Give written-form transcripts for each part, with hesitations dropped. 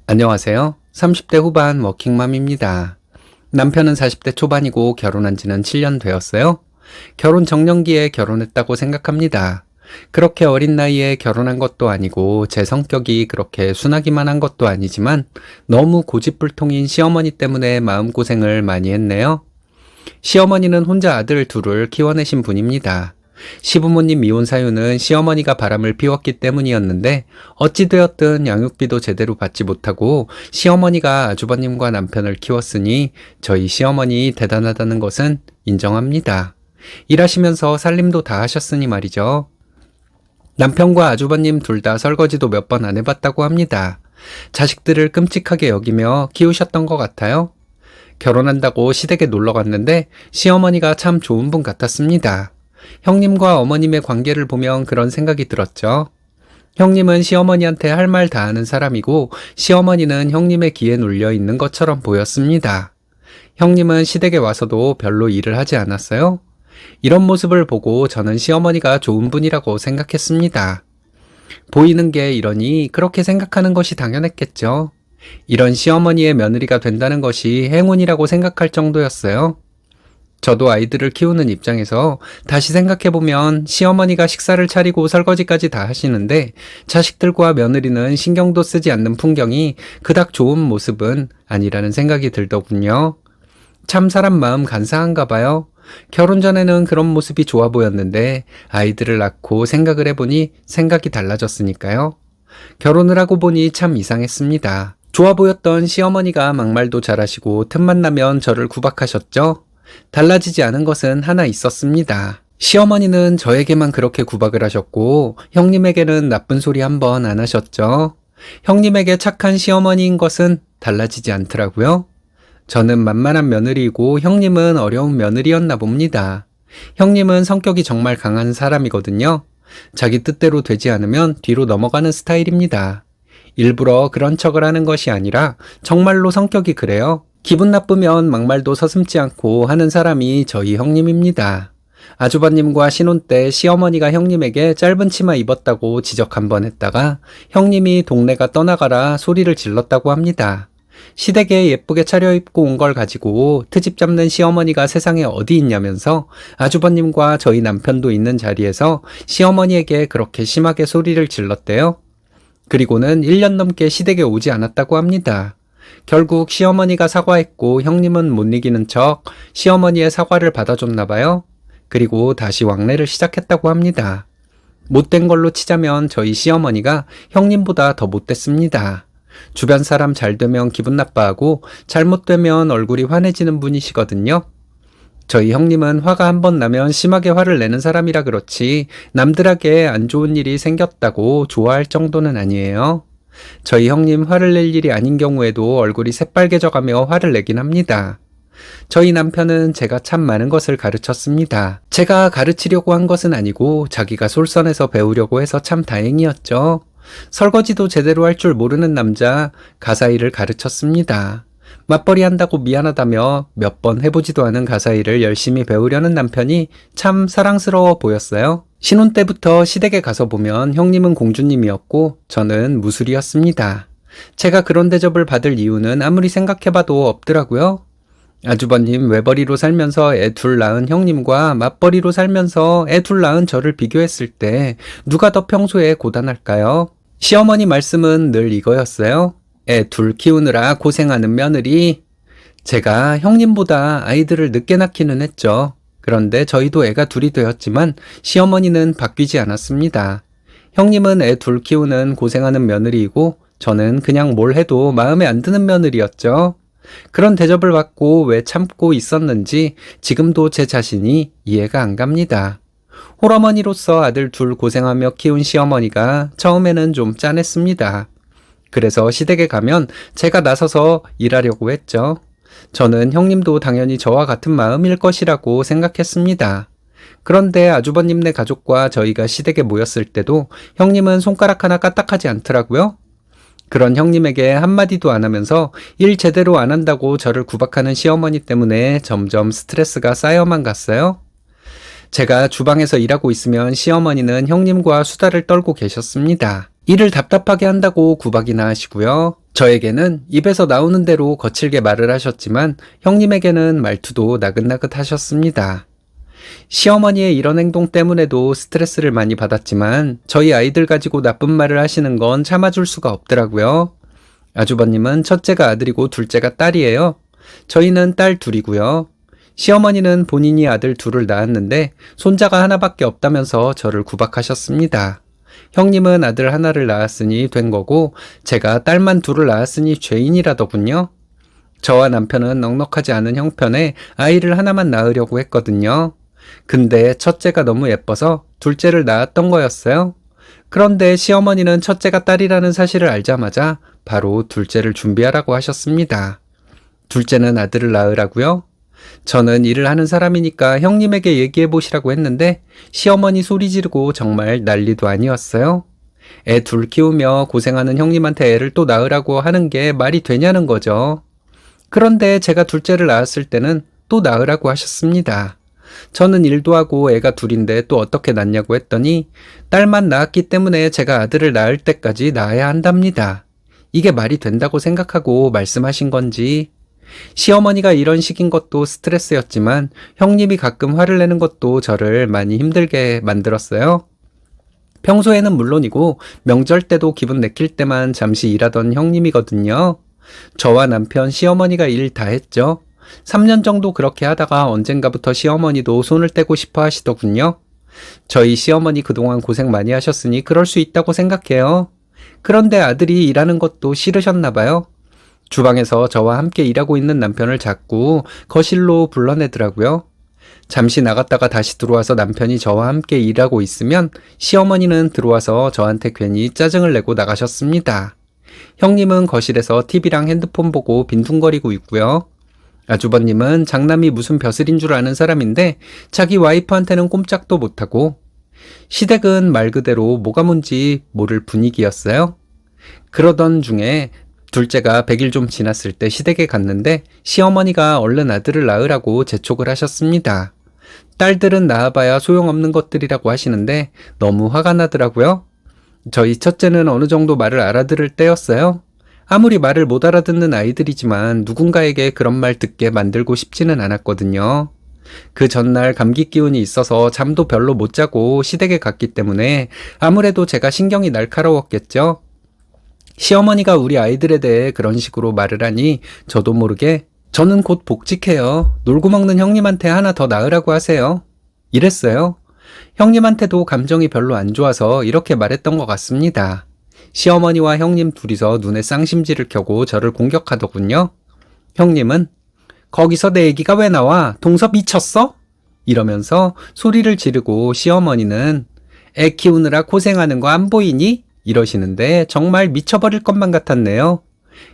안녕하세요. 30대 후반 워킹맘입니다. 남편은 40대 초반이고 결혼한 지는 7년 되었어요. 결혼 정년기에 결혼했다고 생각합니다. 그렇게 어린 나이에 결혼한 것도 아니고 제 성격이 그렇게 순하기만 한 것도 아니지만 너무 고집불통인 시어머니 때문에 마음고생을 많이 했네요. 시어머니는 혼자 아들 둘을 키워내신 분입니다. 시부모님 미혼 사유는 시어머니가 바람을 피웠기 때문이었는데 어찌되었든 양육비도 제대로 받지 못하고 시어머니가 아주버님과 남편을 키웠으니 저희 시어머니 대단하다는 것은 인정합니다. 일하시면서 살림도 다 하셨으니 말이죠. 남편과 아주버님 둘 다 설거지도 몇 번 안 해봤다고 합니다. 자식들을 끔찍하게 여기며 키우셨던 것 같아요. 결혼한다고 시댁에 놀러 갔는데 시어머니가 참 좋은 분 같았습니다. 형님과 어머님의 관계를 보면 그런 생각이 들었죠. 형님은 시어머니한테 할 말 다 하는 사람이고 시어머니는 형님의 귀에 눌려 있는 것처럼 보였습니다. 형님은 시댁에 와서도 별로 일을 하지 않았어요. 이런 모습을 보고 저는 시어머니가 좋은 분이라고 생각했습니다. 보이는 게 이러니 그렇게 생각하는 것이 당연했겠죠. 이런 시어머니의 며느리가 된다는 것이 행운이라고 생각할 정도였어요. 저도 아이들을 키우는 입장에서 다시 생각해보면 시어머니가 식사를 차리고 설거지까지 다 하시는데 자식들과 며느리는 신경도 쓰지 않는 풍경이 그닥 좋은 모습은 아니라는 생각이 들더군요. 참 사람 마음 간사한가 봐요. 결혼 전에는 그런 모습이 좋아 보였는데 아이들을 낳고 생각을 해보니 생각이 달라졌으니까요. 결혼을 하고 보니 참 이상했습니다. 좋아 보였던 시어머니가 막말도 잘하시고 틈만 나면 저를 구박하셨죠. 달라지지 않은 것은 하나 있었습니다. 시어머니는 저에게만 그렇게 구박을 하셨고 형님에게는 나쁜 소리 한 번 안 하셨죠. 형님에게 착한 시어머니인 것은 달라지지 않더라고요. 저는 만만한 며느리이고 형님은 어려운 며느리였나 봅니다. 형님은 성격이 정말 강한 사람이거든요. 자기 뜻대로 되지 않으면 뒤로 넘어가는 스타일입니다. 일부러 그런 척을 하는 것이 아니라 정말로 성격이 그래요. 기분 나쁘면 막말도 서슴지 않고 하는 사람이 저희 형님입니다. 아주버님과 신혼 때 시어머니가 형님에게 짧은 치마 입었다고 지적 한번 했다가 형님이 동네가 떠나가라 소리를 질렀다고 합니다. 시댁에 예쁘게 차려입고 온 걸 가지고 트집 잡는 시어머니가 세상에 어디 있냐면서 아주버님과 저희 남편도 있는 자리에서 시어머니에게 그렇게 심하게 소리를 질렀대요. 그리고는 1년 넘게 시댁에 오지 않았다고 합니다. 결국 시어머니가 사과했고 형님은 못 이기는 척 시어머니의 사과를 받아줬나 봐요. 그리고 다시 왕래를 시작했다고 합니다. 못된 걸로 치자면 저희 시어머니가 형님보다 더 못됐습니다. 주변 사람 잘 되면 기분 나빠하고 잘못되면 얼굴이 환해지는 분이시거든요. 저희 형님은 화가 한 번 나면 심하게 화를 내는 사람이라 그렇지 남들에게 안 좋은 일이 생겼다고 좋아할 정도는 아니에요. 저희 형님 화를 낼 일이 아닌 경우에도 얼굴이 새빨개져가며 화를 내긴 합니다. 저희 남편은 제가 참 많은 것을 가르쳤습니다. 제가 가르치려고 한 것은 아니고 자기가 솔선해서 배우려고 해서 참 다행이었죠. 설거지도 제대로 할 줄 모르는 남자 가사일을 가르쳤습니다. 맞벌이 한다고 미안하다며 몇 번 해보지도 않은 가사일을 열심히 배우려는 남편이 참 사랑스러워 보였어요. 신혼 때부터 시댁에 가서 보면 형님은 공주님이었고 저는 무술이었습니다. 제가 그런 대접을 받을 이유는 아무리 생각해봐도 없더라고요. 아주버님 외벌이로 살면서 애 둘 낳은 형님과 맞벌이로 살면서 애 둘 낳은 저를 비교했을 때 누가 더 평소에 고단할까요? 시어머니 말씀은 늘 이거였어요. 애 둘 키우느라 고생하는 며느리. 제가 형님보다 아이들을 늦게 낳기는 했죠. 그런데 저희도 애가 둘이 되었지만 시어머니는 바뀌지 않았습니다. 형님은 애 둘 키우는 고생하는 며느리이고 저는 그냥 뭘 해도 마음에 안 드는 며느리였죠. 그런 대접을 받고 왜 참고 있었는지 지금도 제 자신이 이해가 안 갑니다. 홀어머니로서 아들 둘 고생하며 키운 시어머니가 처음에는 좀 짠했습니다. 그래서 시댁에 가면 제가 나서서 일하려고 했죠. 저는 형님도 당연히 저와 같은 마음일 것이라고 생각했습니다. 그런데 아주버님네 가족과 저희가 시댁에 모였을 때도 형님은 손가락 하나 까딱하지 않더라고요. 그런 형님에게 한마디도 안 하면서 일 제대로 안 한다고 저를 구박하는 시어머니 때문에 점점 스트레스가 쌓여만 갔어요. 제가 주방에서 일하고 있으면 시어머니는 형님과 수다를 떨고 계셨습니다. 일을 답답하게 한다고 구박이나 하시고요. 저에게는 입에서 나오는 대로 거칠게 말을 하셨지만 형님에게는 말투도 나긋나긋 하셨습니다. 시어머니의 이런 행동 때문에도 스트레스를 많이 받았지만 저희 아이들 가지고 나쁜 말을 하시는 건 참아줄 수가 없더라고요. 아주버님은 첫째가 아들이고 둘째가 딸이에요. 저희는 딸 둘이고요. 시어머니는 본인이 아들 둘을 낳았는데 손자가 하나밖에 없다면서 저를 구박하셨습니다. 형님은 아들 하나를 낳았으니 된 거고 제가 딸만 둘을 낳았으니 죄인이라더군요. 저와 남편은 넉넉하지 않은 형편에 아이를 하나만 낳으려고 했거든요. 근데 첫째가 너무 예뻐서 둘째를 낳았던 거였어요. 그런데 시어머니는 첫째가 딸이라는 사실을 알자마자 바로 둘째를 준비하라고 하셨습니다. 둘째는 아들을 낳으라고요? 저는 일을 하는 사람이니까 형님에게 얘기해 보시라고 했는데 시어머니 소리 지르고 정말 난리도 아니었어요. 애 둘 키우며 고생하는 형님한테 애를 또 낳으라고 하는 게 말이 되냐는 거죠. 그런데 제가 둘째를 낳았을 때는 또 낳으라고 하셨습니다. 저는 일도 하고 애가 둘인데 또 어떻게 낳냐고 했더니 딸만 낳았기 때문에 제가 아들을 낳을 때까지 낳아야 한답니다. 이게 말이 된다고 생각하고 말씀하신 건지. 시어머니가 이런 식인 것도 스트레스였지만 형님이 가끔 화를 내는 것도 저를 많이 힘들게 만들었어요. 평소에는 물론이고 명절 때도 기분 내킬 때만 잠시 일하던 형님이거든요. 저와 남편, 시어머니가 일 다 했죠. 3년 정도 그렇게 하다가 언젠가부터 시어머니도 손을 떼고 싶어 하시더군요. 저희 시어머니 그동안 고생 많이 하셨으니 그럴 수 있다고 생각해요. 그런데 아들이 일하는 것도 싫으셨나 봐요. 주방에서 저와 함께 일하고 있는 남편을 자꾸 거실로 불러내더라고요. 잠시 나갔다가 다시 들어와서 남편이 저와 함께 일하고 있으면 시어머니는 들어와서 저한테 괜히 짜증을 내고 나가셨습니다. 형님은 거실에서 TV랑 핸드폰 보고 빈둥거리고 있고요. 아주버님은 장남이 무슨 벼슬인 줄 아는 사람인데 자기 와이프한테는 꼼짝도 못하고 시댁은 말 그대로 뭐가 뭔지 모를 분위기였어요. 그러던 중에 둘째가 100일 좀 지났을 때 시댁에 갔는데 시어머니가 얼른 아들을 낳으라고 재촉을 하셨습니다. 딸들은 낳아봐야 소용없는 것들이라고 하시는데 너무 화가 나더라고요. 저희 첫째는 어느 정도 말을 알아들을 때였어요. 아무리 말을 못 알아듣는 아이들이지만 누군가에게 그런 말 듣게 만들고 싶지는 않았거든요. 그 전날 감기 기운이 있어서 잠도 별로 못 자고 시댁에 갔기 때문에 아무래도 제가 신경이 날카로웠겠죠. 시어머니가 우리 아이들에 대해 그런 식으로 말을 하니 저도 모르게 저는 곧 복직해요. 놀고 먹는 형님한테 하나 더 낳으라고 하세요. 이랬어요. 형님한테도 감정이 별로 안 좋아서 이렇게 말했던 것 같습니다. 시어머니와 형님 둘이서 눈에 쌍심지를 켜고 저를 공격하더군요. 형님은 거기서 내 얘기가 왜 나와? 동서 미쳤어? 이러면서 소리를 지르고 시어머니는 애 키우느라 고생하는 거 안 보이니? 이러시는데 정말 미쳐버릴 것만 같았네요.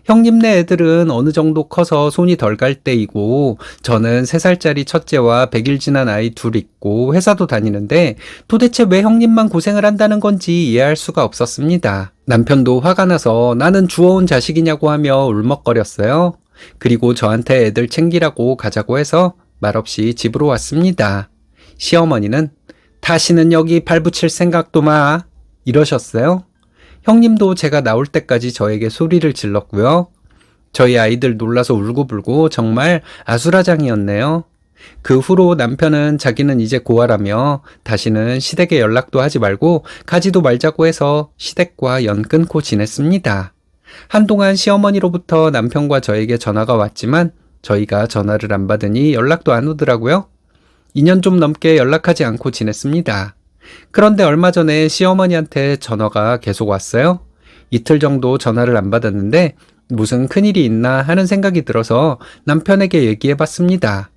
형님네 애들은 어느 정도 커서 손이 덜 갈 때이고 저는 3살짜리 첫째와 100일 지난 아이 둘 있고 회사도 다니는데 도대체 왜 형님만 고생을 한다는 건지 이해할 수가 없었습니다. 남편도 화가 나서 나는 주워온 자식이냐고 하며 울먹거렸어요. 그리고 저한테 애들 챙기라고 가자고 해서 말없이 집으로 왔습니다. 시어머니는 다시는 여기 발붙일 생각도 마 이러셨어요. 형님도 제가 나올 때까지 저에게 소리를 질렀고요. 저희 아이들 놀라서 울고불고 정말 아수라장이었네요. 그 후로 남편은 자기는 이제 고아라며 다시는 시댁에 연락도 하지 말고 가지도 말자고 해서 시댁과 연 끊고 지냈습니다. 한동안 시어머니로부터 남편과 저에게 전화가 왔지만 저희가 전화를 안 받으니 연락도 안 오더라고요. 2년 좀 넘게 연락하지 않고 지냈습니다. 그런데 얼마 전에 시어머니한테 전화가 계속 왔어요. 이틀 정도 전화를 안 받았는데 무슨 큰일이 있나 하는 생각이 들어서 남편에게 얘기해봤습니다.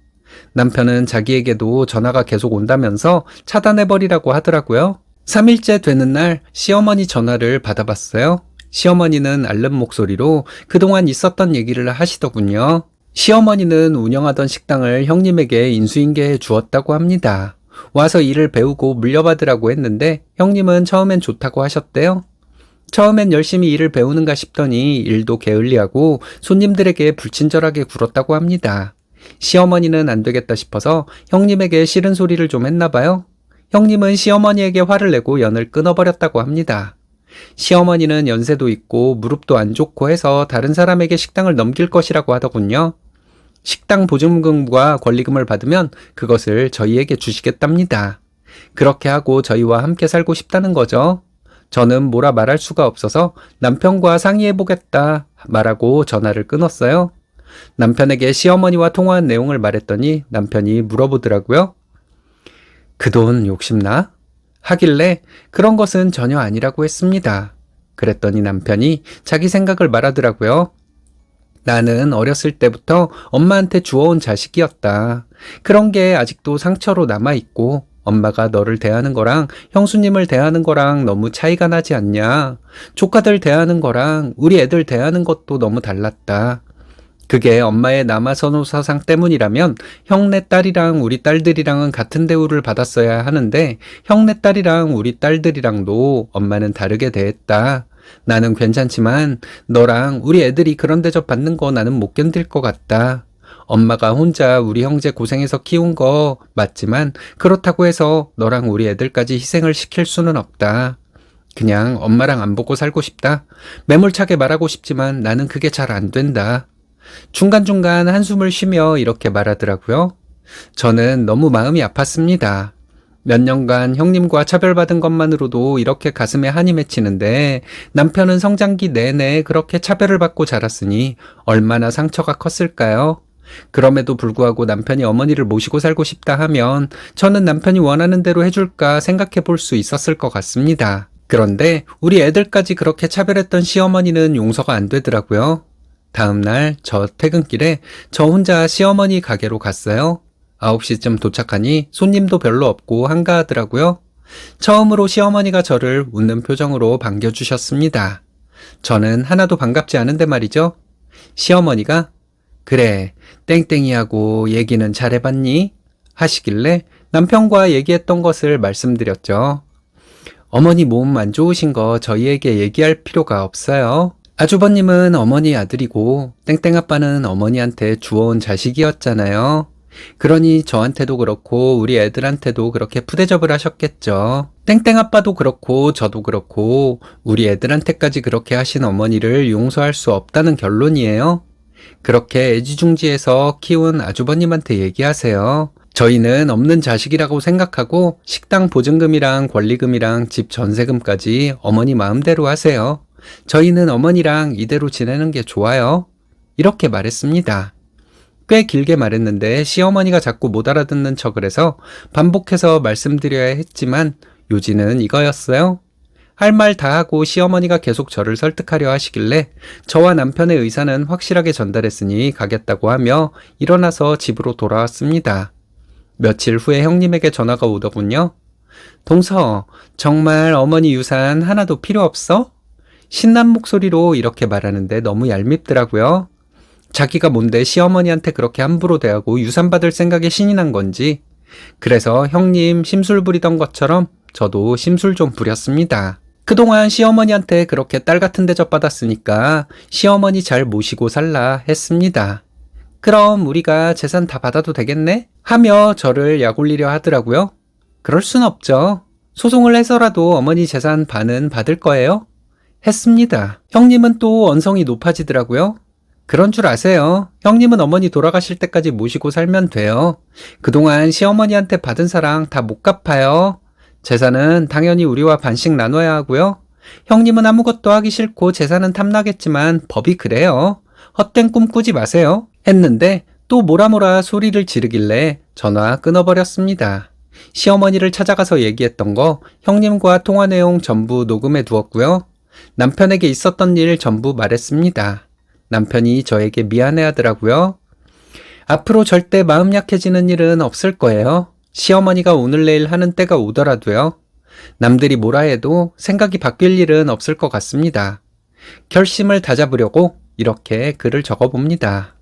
남편은 자기에게도 전화가 계속 온다면서 차단해버리라고 하더라고요. 3일째 되는 날 시어머니 전화를 받아봤어요. 시어머니는 앓는 목소리로 그동안 있었던 얘기를 하시더군요. 시어머니는 운영하던 식당을 형님에게 인수인계해 주었다고 합니다. 와서 일을 배우고 물려받으라고 했는데 형님은 처음엔 좋다고 하셨대요. 처음엔 열심히 일을 배우는가 싶더니 일도 게을리하고 손님들에게 불친절하게 굴었다고 합니다. 시어머니는 안 되겠다 싶어서 형님에게 싫은 소리를 좀 했나 봐요. 형님은 시어머니에게 화를 내고 연을 끊어버렸다고 합니다. 시어머니는 연세도 있고 무릎도 안 좋고 해서 다른 사람에게 식당을 넘길 것이라고 하더군요. 식당 보증금과 권리금을 받으면 그것을 저희에게 주시겠답니다. 그렇게 하고 저희와 함께 살고 싶다는 거죠. 저는 뭐라 말할 수가 없어서 남편과 상의해보겠다 말하고 전화를 끊었어요. 남편에게 시어머니와 통화한 내용을 말했더니 남편이 물어보더라고요. 그 돈 욕심나? 하길래 그런 것은 전혀 아니라고 했습니다. 그랬더니 남편이 자기 생각을 말하더라고요. 나는 어렸을 때부터 엄마한테 주워온 자식이었다. 그런 게 아직도 상처로 남아있고 엄마가 너를 대하는 거랑 형수님을 대하는 거랑 너무 차이가 나지 않냐. 조카들 대하는 거랑 우리 애들 대하는 것도 너무 달랐다. 그게 엄마의 남아선호 사상 때문이라면 형네 딸이랑 우리 딸들이랑은 같은 대우를 받았어야 하는데 형네 딸이랑 우리 딸들이랑도 엄마는 다르게 대했다. 나는 괜찮지만 너랑 우리 애들이 그런 대접 받는 거 나는 못 견딜 것 같다. 엄마가 혼자 우리 형제 고생해서 키운 거 맞지만 그렇다고 해서 너랑 우리 애들까지 희생을 시킬 수는 없다. 그냥 엄마랑 안 보고 살고 싶다. 매몰차게 말하고 싶지만 나는 그게 잘 안 된다. 중간중간 한숨을 쉬며 이렇게 말하더라고요. 저는 너무 마음이 아팠습니다. 몇 년간 형님과 차별받은 것만으로도 이렇게 가슴에 한이 맺히는데 남편은 성장기 내내 그렇게 차별을 받고 자랐으니 얼마나 상처가 컸을까요? 그럼에도 불구하고 남편이 어머니를 모시고 살고 싶다 하면 저는 남편이 원하는 대로 해줄까 생각해 볼 수 있었을 것 같습니다. 그런데 우리 애들까지 그렇게 차별했던 시어머니는 용서가 안 되더라고요. 다음날 저 퇴근길에 저 혼자 시어머니 가게로 갔어요. 9시쯤 도착하니 손님도 별로 없고 한가하더라고요. 처음으로 시어머니가 저를 웃는 표정으로 반겨주셨습니다. 저는 하나도 반갑지 않은데 말이죠. 시어머니가 그래, 땡땡이하고 얘기는 잘해봤니? 하시길래 남편과 얘기했던 것을 말씀드렸죠. 어머니 몸 안 좋으신 거 저희에게 얘기할 필요가 없어요. 아주버님은 어머니 아들이고 땡땡아빠는 어머니한테 주워온 자식이었잖아요. 그러니 저한테도 그렇고 우리 애들한테도 그렇게 푸대접을 하셨겠죠. 땡땡아빠도 그렇고 저도 그렇고 우리 애들한테까지 그렇게 하신 어머니를 용서할 수 없다는 결론이에요. 그렇게 애지중지해서 키운 아주버님한테 얘기하세요. 저희는 없는 자식이라고 생각하고 식당 보증금이랑 권리금이랑 집 전세금까지 어머니 마음대로 하세요. 저희는 어머니랑 이대로 지내는 게 좋아요. 이렇게 말했습니다. 꽤 길게 말했는데 시어머니가 자꾸 못 알아듣는 척을 해서 반복해서 말씀드려야 했지만 요지는 이거였어요. 할 말 다 하고 시어머니가 계속 저를 설득하려 하시길래 저와 남편의 의사는 확실하게 전달했으니 가겠다고 하며 일어나서 집으로 돌아왔습니다. 며칠 후에 형님에게 전화가 오더군요. 동서, 정말 어머니 유산 하나도 필요 없어? 신난 목소리로 이렇게 말하는데 너무 얄밉더라고요. 자기가 뭔데 시어머니한테 그렇게 함부로 대하고 유산 받을 생각에 신이 난 건지. 그래서 형님 심술 부리던 것처럼 저도 심술 좀 부렸습니다. 그동안 시어머니한테 그렇게 딸 같은 대접 받았으니까 시어머니 잘 모시고 살라 했습니다. 그럼 우리가 재산 다 받아도 되겠네? 하며 저를 약올리려 하더라고요. 그럴 순 없죠. 소송을 해서라도 어머니 재산 반은 받을 거예요? 했습니다. 형님은 또 언성이 높아지더라고요. 그런 줄 아세요. 형님은 어머니 돌아가실 때까지 모시고 살면 돼요. 그동안 시어머니한테 받은 사랑 다 못 갚아요. 재산은 당연히 우리와 반씩 나눠야 하고요. 형님은 아무것도 하기 싫고 재산은 탐나겠지만 법이 그래요. 헛된 꿈 꾸지 마세요. 했는데 또 뭐라 소리를 지르길래 전화 끊어버렸습니다. 시어머니를 찾아가서 얘기했던 거 형님과 통화 내용 전부 녹음해 두었고요. 남편에게 있었던 일 전부 말했습니다. 남편이 저에게 미안해 하더라고요. 앞으로 절대 마음 약해지는 일은 없을 거예요. 시어머니가 오늘 내일 하는 때가 오더라도요. 남들이 뭐라 해도 생각이 바뀔 일은 없을 것 같습니다. 결심을 다잡으려고 이렇게 글을 적어봅니다.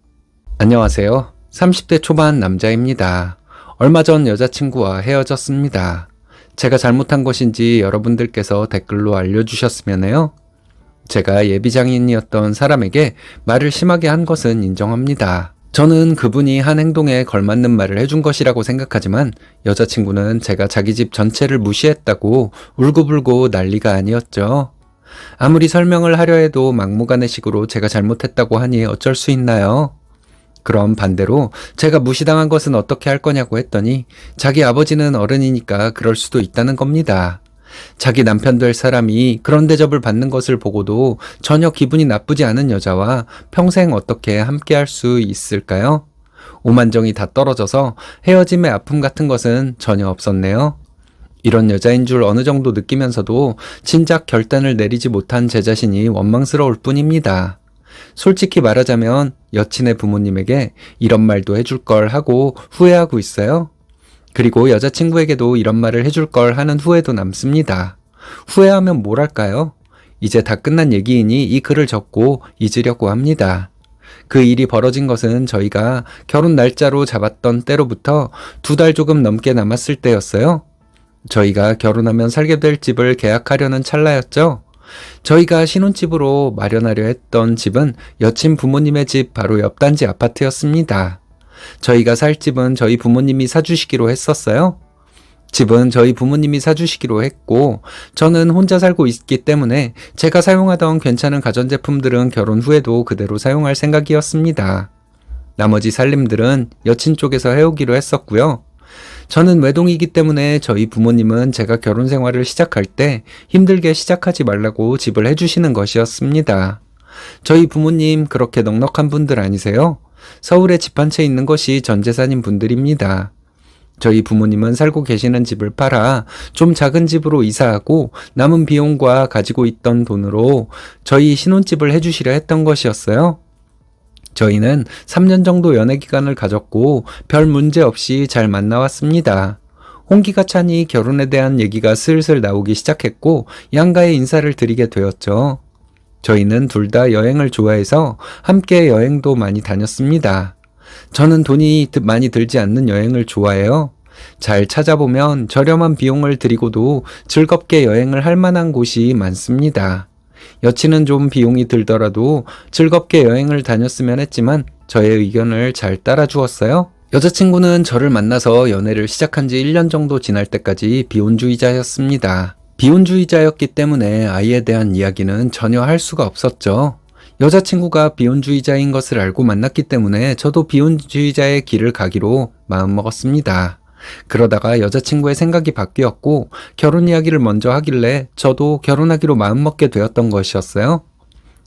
안녕하세요. 30대 초반 남자입니다. 얼마 전 여자친구와 헤어졌습니다. 제가 잘못한 것인지 여러분들께서 댓글로 알려주셨으면 해요. 제가 예비장인이었던 사람에게 말을 심하게 한 것은 인정합니다. 저는 그분이 한 행동에 걸맞는 말을 해준 것이라고 생각하지만 여자친구는 제가 자기 집 전체를 무시했다고 울고불고 난리가 아니었죠. 아무리 설명을 하려 해도 막무가내식으로 제가 잘못했다고 하니 어쩔 수 있나요? 그럼 반대로 제가 무시당한 것은 어떻게 할 거냐고 했더니 자기 아버지는 어른이니까 그럴 수도 있다는 겁니다. 자기 남편 될 사람이 그런 대접을 받는 것을 보고도 전혀 기분이 나쁘지 않은 여자와 평생 어떻게 함께 할 수 있을까요? 오만정이 다 떨어져서 헤어짐의 아픔 같은 것은 전혀 없었네요. 이런 여자인 줄 어느 정도 느끼면서도 진작 결단을 내리지 못한 제 자신이 원망스러울 뿐입니다. 솔직히 말하자면 여친의 부모님에게 이런 말도 해줄 걸 하고 후회하고 있어요. 그리고 여자친구에게도 이런 말을 해줄 걸 하는 후회도 남습니다. 후회하면 뭘 할까요? 이제 다 끝난 얘기이니 이 글을 적고 잊으려고 합니다. 그 일이 벌어진 것은 저희가 결혼 날짜로 잡았던 때로부터 2달 조금 넘게 남았을 때였어요. 저희가 결혼하면 살게 될 집을 계약하려는 찰나였죠. 저희가 신혼집으로 마련하려 했던 집은 여친 부모님의 집 바로 옆 단지 아파트였습니다. 저희가 살 집은 저희 부모님이 사주시기로 했었어요. 집은 저희 부모님이 사주시기로 했고 저는 혼자 살고 있기 때문에 제가 사용하던 괜찮은 가전제품들은 결혼 후에도 그대로 사용할 생각이었습니다. 나머지 살림들은 여친 쪽에서 해오기로 했었고요. 저는 외동이기 때문에 저희 부모님은 제가 결혼 생활을 시작할 때 힘들게 시작하지 말라고 집을 해주시는 것이었습니다. 저희 부모님 그렇게 넉넉한 분들 아니세요? 서울에 집 한 채 있는 것이 전 재산인 분들입니다. 저희 부모님은 살고 계시는 집을 팔아 좀 작은 집으로 이사하고 남은 비용과 가지고 있던 돈으로 저희 신혼집을 해주시려 했던 것이었어요. 저희는 3년 정도 연애 기간을 가졌고 별 문제 없이 잘 만나왔습니다. 홍기가 차니 결혼에 대한 얘기가 슬슬 나오기 시작했고 양가의 인사를 드리게 되었죠. 저희는 둘 다 여행을 좋아해서 함께 여행도 많이 다녔습니다. 저는 돈이 많이 들지 않는 여행을 좋아해요. 잘 찾아보면 저렴한 비용을 들이고도 즐겁게 여행을 할 만한 곳이 많습니다. 여친은 좀 비용이 들더라도 즐겁게 여행을 다녔으면 했지만 저의 의견을 잘 따라주었어요. 여자친구는 저를 만나서 연애를 시작한 지 1년 정도 지날 때까지 비혼주의자였습니다. 비혼주의자였기 때문에 아이에 대한 이야기는 전혀 할 수가 없었죠. 여자친구가 비혼주의자인 것을 알고 만났기 때문에 저도 비혼주의자의 길을 가기로 마음먹었습니다. 그러다가 여자친구의 생각이 바뀌었고 결혼 이야기를 먼저 하길래 저도 결혼하기로 마음먹게 되었던 것이었어요.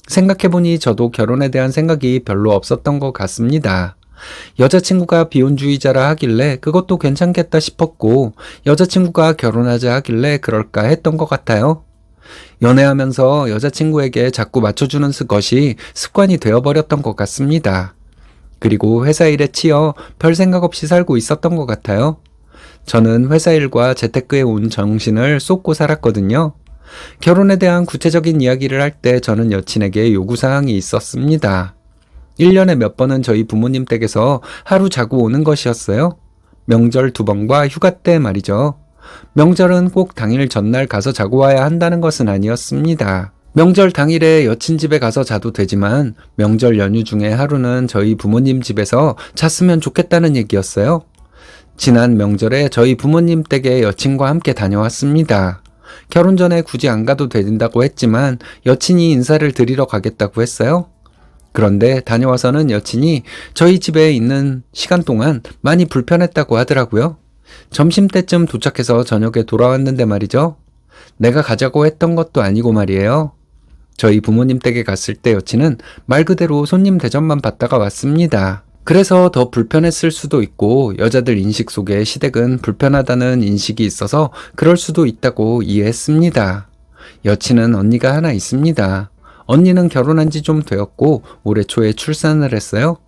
생각해보니 저도 결혼에 대한 생각이 별로 없었던 것 같습니다. 여자친구가 비혼주의자라 하길래 그것도 괜찮겠다 싶었고 여자친구가 결혼하자 하길래 그럴까 했던 것 같아요. 연애하면서 여자친구에게 자꾸 맞춰주는 것이 습관이 되어버렸던 것 같습니다. 그리고 회사 일에 치여 별 생각 없이 살고 있었던 것 같아요. 저는 회사 일과 재테크에 온 정신을 쏟고 살았거든요. 결혼에 대한 구체적인 이야기를 할 때 저는 여친에게 요구사항이 있었습니다. 1년에 몇 번은 저희 부모님 댁에서 하루 자고 오는 것이었어요. 명절 2번과 휴가 때 말이죠. 명절은 꼭 당일 전날 가서 자고 와야 한다는 것은 아니었습니다. 명절 당일에 여친 집에 가서 자도 되지만 명절 연휴 중에 하루는 저희 부모님 집에서 잤으면 좋겠다는 얘기였어요. 지난 명절에 저희 부모님 댁에 여친과 함께 다녀왔습니다. 결혼 전에 굳이 안 가도 된다고 했지만 여친이 인사를 드리러 가겠다고 했어요. 그런데 다녀와서는 여친이 저희 집에 있는 시간 동안 많이 불편했다고 하더라고요. 점심때쯤 도착해서 저녁에 돌아왔는데 말이죠. 내가 가자고 했던 것도 아니고 말이에요. 저희 부모님 댁에 갔을 때 여친은 말 그대로 손님 대접만 받다가 왔습니다. 그래서 더 불편했을 수도 있고 여자들 인식 속에 시댁은 불편하다는 인식이 있어서 그럴 수도 있다고 이해했습니다. 여친은 언니가 하나 있습니다. 언니는 결혼한 지 좀 되었고 올해 초에 출산을 했어요.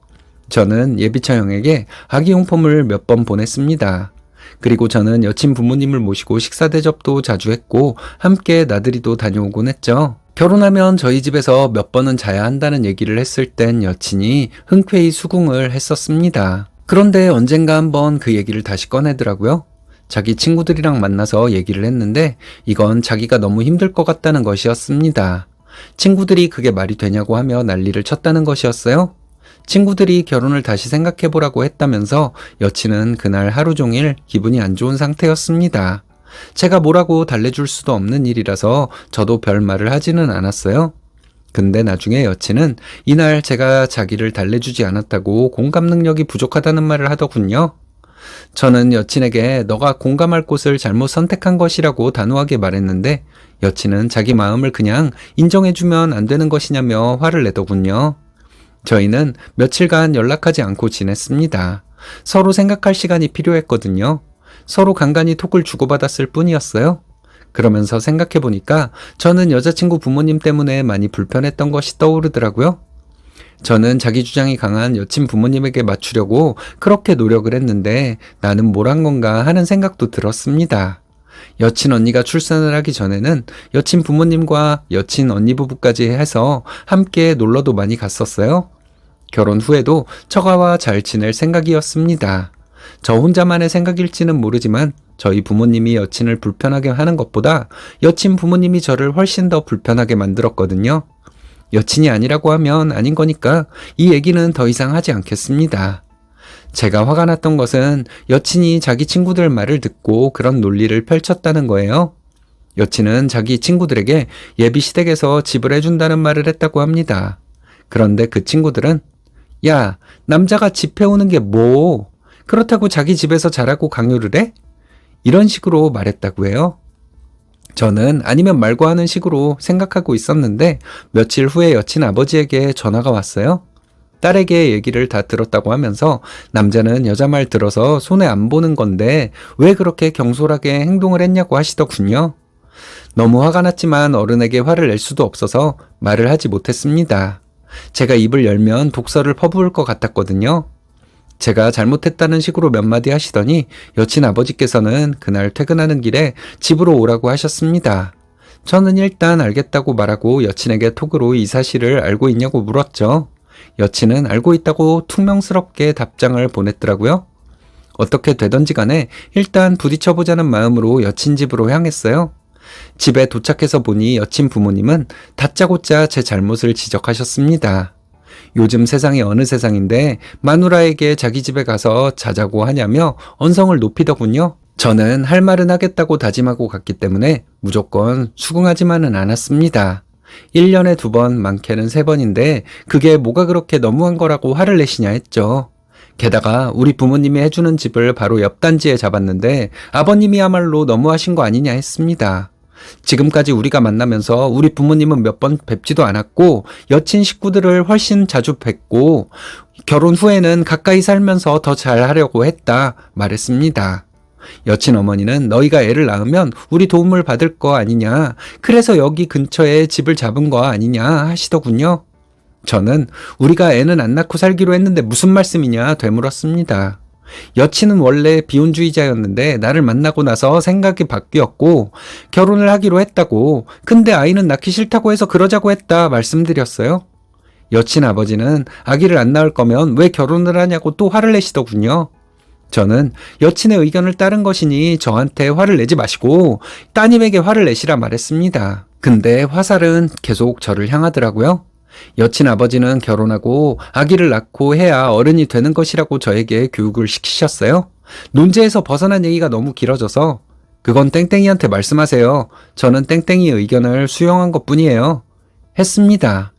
저는 예비차 형에게 아기용품을 몇 번 보냈습니다. 그리고 저는 여친 부모님을 모시고 식사 대접도 자주 했고 함께 나들이도 다녀오곤 했죠. 결혼하면 저희 집에서 몇 번은 자야 한다는 얘기를 했을 땐 여친이 흔쾌히 수긍을 했었습니다. 그런데 언젠가 한번 그 얘기를 다시 꺼내더라고요. 자기 친구들이랑 만나서 얘기를 했는데 이건 자기가 너무 힘들 것 같다는 것이었습니다. 친구들이 그게 말이 되냐고 하며 난리를 쳤다는 것이었어요. 친구들이 결혼을 다시 생각해보라고 했다면서 여친은 그날 하루 종일 기분이 안 좋은 상태였습니다. 제가 뭐라고 달래줄 수도 없는 일이라서 저도 별 말을 하지는 않았어요. 근데 나중에 여친은 이날 제가 자기를 달래주지 않았다고 공감 능력이 부족하다는 말을 하더군요. 저는 여친에게 너가 공감할 곳을 잘못 선택한 것이라고 단호하게 말했는데 여친은 자기 마음을 그냥 인정해주면 안 되는 것이냐며 화를 내더군요. 저희는 며칠간 연락하지 않고 지냈습니다. 서로 생각할 시간이 필요했거든요. 서로 간간히 톡을 주고받았을 뿐이었어요. 그러면서 생각해보니까 저는 여자친구 부모님 때문에 많이 불편했던 것이 떠오르더라고요. 저는 자기 주장이 강한 여친 부모님에게 맞추려고 그렇게 노력을 했는데 나는 뭘 한 건가 하는 생각도 들었습니다. 여친 언니가 출산을 하기 전에는 여친 부모님과 여친 언니 부부까지 해서 함께 놀러도 많이 갔었어요. 결혼 후에도 처가와 잘 지낼 생각이었습니다. 저 혼자만의 생각일지는 모르지만 저희 부모님이 여친을 불편하게 하는 것보다 여친 부모님이 저를 훨씬 더 불편하게 만들었거든요. 여친이 아니라고 하면 아닌 거니까 이 얘기는 더 이상 하지 않겠습니다. 제가 화가 났던 것은 여친이 자기 친구들 말을 듣고 그런 논리를 펼쳤다는 거예요. 여친은 자기 친구들에게 예비 시댁에서 집을 해준다는 말을 했다고 합니다. 그런데 그 친구들은 야, 남자가 집 해오는 게 뭐? 그렇다고 자기 집에서 자라고 강요를 해? 이런 식으로 말했다고 해요. 저는 아니면 말고 하는 식으로 생각하고 있었는데 며칠 후에 여친 아버지에게 전화가 왔어요. 딸에게 얘기를 다 들었다고 하면서 남자는 여자 말 들어서 손해 안 보는 건데 왜 그렇게 경솔하게 행동을 했냐고 하시더군요. 너무 화가 났지만 어른에게 화를 낼 수도 없어서 말을 하지 못했습니다. 제가 입을 열면 독설을 퍼부을 것 같았거든요. 제가 잘못했다는 식으로 몇 마디 하시더니 여친 아버지께서는 그날 퇴근하는 길에 집으로 오라고 하셨습니다. 저는 일단 알겠다고 말하고 여친에게 톡으로 이 사실을 알고 있냐고 물었죠. 여친은 알고 있다고 퉁명스럽게 답장을 보냈더라고요. 어떻게 되던지 간에 일단 부딪혀보자는 마음으로 여친 집으로 향했어요. 집에 도착해서 보니 여친 부모님은 다짜고짜 제 잘못을 지적하셨습니다. 요즘 세상이 어느 세상인데 마누라에게 자기 집에 가서 자자고 하냐며 언성을 높이더군요. 저는 할 말은 하겠다고 다짐하고 갔기 때문에 무조건 수긍하지만은 않았습니다. 1년에 2번, 많게는 3번인데 그게 뭐가 그렇게 너무한 거라고 화를 내시냐 했죠. 게다가 우리 부모님이 해주는 집을 바로 옆 단지에 잡았는데 아버님이야말로 너무하신 거 아니냐 했습니다. 지금까지 우리가 만나면서 우리 부모님은 몇 번 뵙지도 않았고 여친 식구들을 훨씬 자주 뵙고 결혼 후에는 가까이 살면서 더 잘하려고 했다 말했습니다. 여친 어머니는 너희가 애를 낳으면 우리 도움을 받을 거 아니냐, 그래서 여기 근처에 집을 잡은 거 아니냐 하시더군요. 저는 우리가 애는 안 낳고 살기로 했는데 무슨 말씀이냐 되물었습니다. 여친은 원래 비혼주의자였는데 나를 만나고 나서 생각이 바뀌었고 결혼을 하기로 했다고, 근데 아이는 낳기 싫다고 해서 그러자고 했다 말씀드렸어요. 여친 아버지는 아기를 안 낳을 거면 왜 결혼을 하냐고 또 화를 내시더군요. 저는 여친의 의견을 따른 것이니 저한테 화를 내지 마시고 따님에게 화를 내시라 말했습니다. 근데 화살은 계속 저를 향하더라고요. 여친 아버지는 결혼하고 아기를 낳고 해야 어른이 되는 것이라고 저에게 교육을 시키셨어요. 논제에서 벗어난 얘기가 너무 길어져서 그건 땡땡이한테 말씀하세요. 저는 땡땡이의 의견을 수용한 것뿐이에요. 했습니다.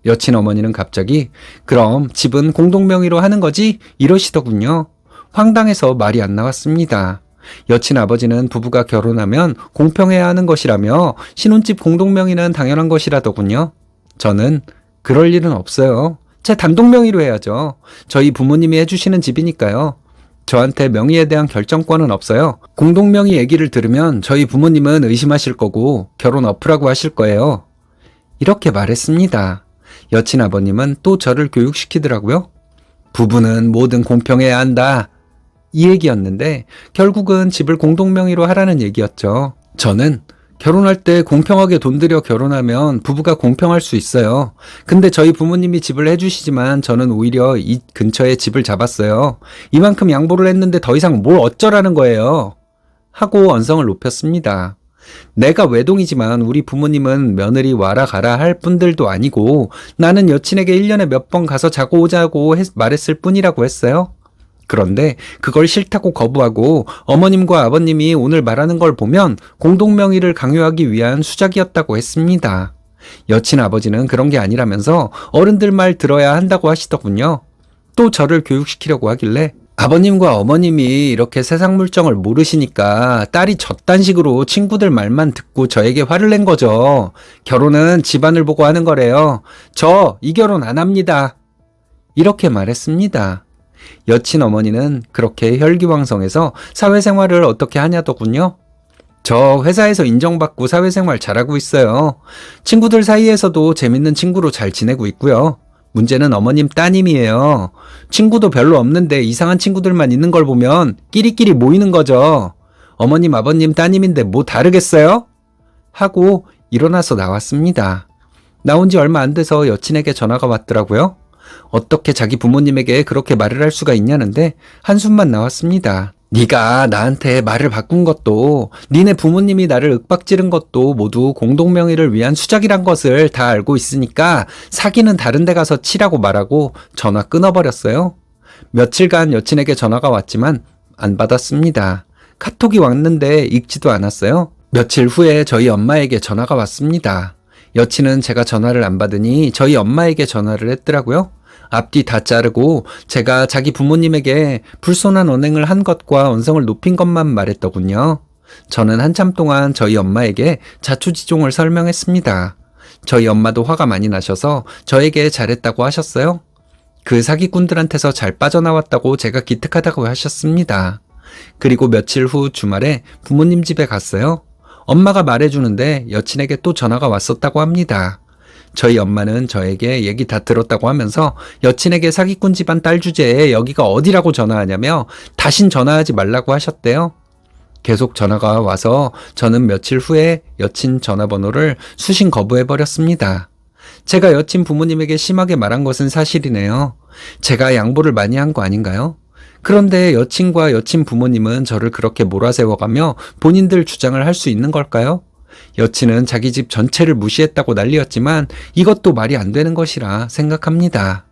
여친 어머니는 갑자기 그럼 집은 공동명의로 하는 거지? 이러시더군요. 황당해서 말이 안 나왔습니다. 여친 아버지는 부부가 결혼하면 공평해야 하는 것이라며 신혼집 공동명의는 당연한 것이라더군요. 저는 그럴 일은 없어요. 제 단독명의로 해야죠. 저희 부모님이 해주시는 집이니까요. 저한테 명의에 대한 결정권은 없어요. 공동명의 얘기를 들으면 저희 부모님은 의심하실 거고 결혼 어프라고 하실 거예요. 이렇게 말했습니다. 여친 아버님은 또 저를 교육시키더라고요. 부부는 뭐든 공평해야 한다. 이 얘기였는데 결국은 집을 공동명의로 하라는 얘기였죠. 저는 결혼할 때 공평하게 돈 들여 결혼하면 부부가 공평할 수 있어요. 근데 저희 부모님이 집을 해주시지만 저는 오히려 이 근처에 집을 잡았어요. 이만큼 양보를 했는데 더 이상 뭘 어쩌라는 거예요. 하고 언성을 높였습니다. 내가 외동이지만 우리 부모님은 며느리 와라 가라 할 분들도 아니고 나는 여친에게 1년에 몇 번 가서 자고 오자고 말했을 뿐이라고 했어요. 그런데 그걸 싫다고 거부하고 어머님과 아버님이 오늘 말하는 걸 보면 공동명의를 강요하기 위한 수작이었다고 했습니다. 여친 아버지는 그런 게 아니라면서 어른들 말 들어야 한다고 하시더군요. 또 저를 교육시키려고 하길래 아버님과 어머님이 이렇게 세상 물정을 모르시니까 딸이 저딴 식으로 친구들 말만 듣고 저에게 화를 낸 거죠. 결혼은 집안을 보고 하는 거래요. 저 이 결혼 안 합니다. 이렇게 말했습니다. 여친 어머니는 그렇게 혈기왕성해서 사회생활을 어떻게 하냐더군요. 저 회사에서 인정받고 사회생활 잘하고 있어요. 친구들 사이에서도 재밌는 친구로 잘 지내고 있고요. 문제는 어머님 따님이에요. 친구도 별로 없는데 이상한 친구들만 있는 걸 보면 끼리끼리 모이는 거죠. 어머님, 아버님, 따님인데 뭐 다르겠어요? 하고 일어나서 나왔습니다. 나온 지 얼마 안 돼서 여친에게 전화가 왔더라고요. 어떻게 자기 부모님에게 그렇게 말을 할 수가 있냐는데 한숨만 나왔습니다. 네가 나한테 말을 바꾼 것도 니네 부모님이 나를 윽박지른 것도 모두 공동명의를 위한 수작이란 것을 다 알고 있으니까 사기는 다른 데 가서 치라고 말하고 전화 끊어버렸어요. 며칠간 여친에게 전화가 왔지만 안 받았습니다. 카톡이 왔는데 읽지도 않았어요. 며칠 후에 저희 엄마에게 전화가 왔습니다. 여친은 제가 전화를 안 받으니 저희 엄마에게 전화를 했더라고요. 앞뒤 다 자르고 제가 자기 부모님에게 불손한 언행을 한 것과 언성을 높인 것만 말했더군요. 저는 한참 동안 저희 엄마에게 자초지종을 설명했습니다. 저희 엄마도 화가 많이 나셔서 저에게 잘했다고 하셨어요. 그 사기꾼들한테서 잘 빠져나왔다고 제가 기특하다고 하셨습니다. 그리고 며칠 후 주말에 부모님 집에 갔어요. 엄마가 말해주는데 여친에게 또 전화가 왔었다고 합니다. 저희 엄마는 저에게 얘기 다 들었다고 하면서 여친에게 사기꾼 집안 딸 주제에 여기가 어디라고 전화하냐며 다신 전화하지 말라고 하셨대요. 계속 전화가 와서 저는 며칠 후에 여친 전화번호를 수신 거부해버렸습니다. 제가 여친 부모님에게 심하게 말한 것은 사실이네요. 제가 양보를 많이 한 거 아닌가요? 그런데 여친과 여친 부모님은 저를 그렇게 몰아세워가며 본인들 주장을 할 수 있는 걸까요? 여친은 자기 집 전체를 무시했다고 난리였지만 이것도 말이 안 되는 것이라 생각합니다.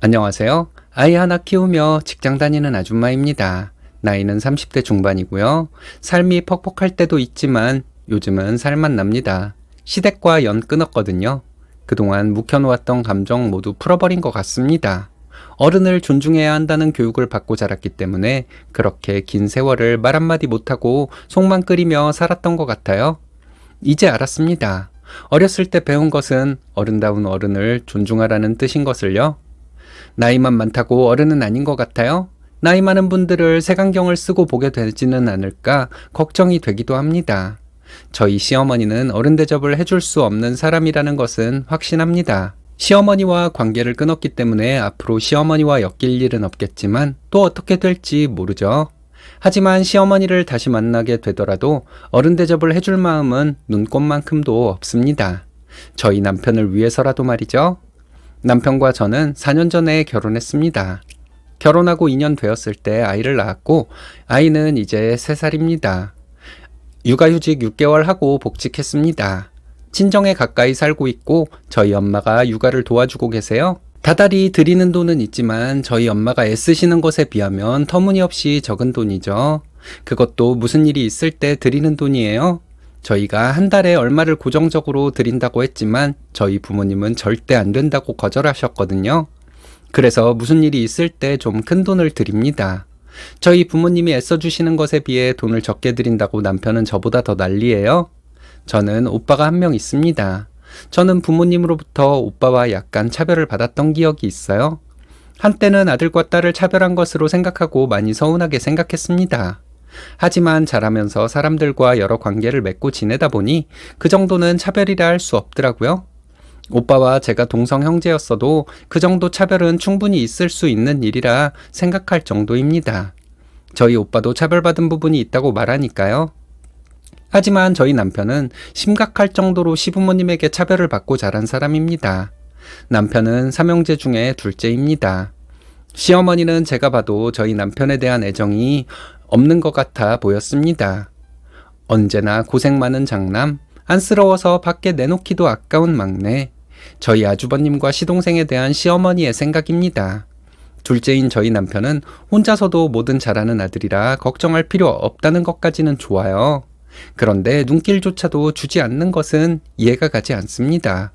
안녕하세요. 아이 하나 키우며 직장 다니는 아줌마입니다. 나이는 30대 중반이고요. 삶이 퍽퍽할 때도 있지만 요즘은 살만 납니다. 시댁과 연 끊었거든요. 그동안 묵혀놓았던 감정 모두 풀어버린 것 같습니다. 어른을 존중해야 한다는 교육을 받고 자랐기 때문에 그렇게 긴 세월을 말 한마디 못하고 속만 끓이며 살았던 것 같아요. 이제 알았습니다. 어렸을 때 배운 것은 어른다운 어른을 존중하라는 뜻인 것을요. 나이만 많다고 어른은 아닌 것 같아요. 나이 많은 분들을 색안경을 쓰고 보게 되지는 않을까 걱정이 되기도 합니다. 저희 시어머니는 어른 대접을 해줄 수 없는 사람이라는 것은 확신합니다. 시어머니와 관계를 끊었기 때문에 앞으로 시어머니와 엮일 일은 없겠지만 또 어떻게 될지 모르죠. 하지만 시어머니를 다시 만나게 되더라도 어른 대접을 해줄 마음은 눈꼽만큼도 없습니다. 저희 남편을 위해서라도 말이죠. 남편과 저는 4년 전에 결혼했습니다. 결혼하고 2년 되었을 때 아이를 낳았고 아이는 이제 3살입니다. 육아휴직 6개월 하고 복직했습니다. 친정에 가까이 살고 있고 저희 엄마가 육아를 도와주고 계세요. 다달이 드리는 돈은 있지만 저희 엄마가 애쓰시는 것에 비하면 터무니없이 적은 돈이죠. 그것도 무슨 일이 있을 때 드리는 돈이에요. 저희가 한 달에 얼마를 고정적으로 드린다고 했지만 저희 부모님은 절대 안 된다고 거절하셨거든요. 그래서 무슨 일이 있을 때 좀 큰 돈을 드립니다. 저희 부모님이 애써주시는 것에 비해 돈을 적게 드린다고 남편은 저보다 더 난리예요. 저는 오빠가 한 명 있습니다. 저는 부모님으로부터 오빠와 약간 차별을 받았던 기억이 있어요. 한때는 아들과 딸을 차별한 것으로 생각하고 많이 서운하게 생각했습니다. 하지만 자라면서 사람들과 여러 관계를 맺고 지내다 보니 그 정도는 차별이라 할 수 없더라고요. 오빠와 제가 동성 형제였어도 그 정도 차별은 충분히 있을 수 있는 일이라 생각할 정도입니다. 저희 오빠도 차별받은 부분이 있다고 말하니까요. 하지만 저희 남편은 심각할 정도로 시부모님에게 차별을 받고 자란 사람입니다. 남편은 3형제 중에 둘째입니다. 시어머니는 제가 봐도 저희 남편에 대한 애정이 없는 것 같아 보였습니다. 언제나 고생 많은 장남, 안쓰러워서 밖에 내놓기도 아까운 막내, 저희 아주버님과 시동생에 대한 시어머니의 생각입니다. 둘째인 저희 남편은 혼자서도 뭐든 잘하는 아들이라 걱정할 필요 없다는 것까지는 좋아요. 그런데 눈길조차도 주지 않는 것은 이해가 가지 않습니다.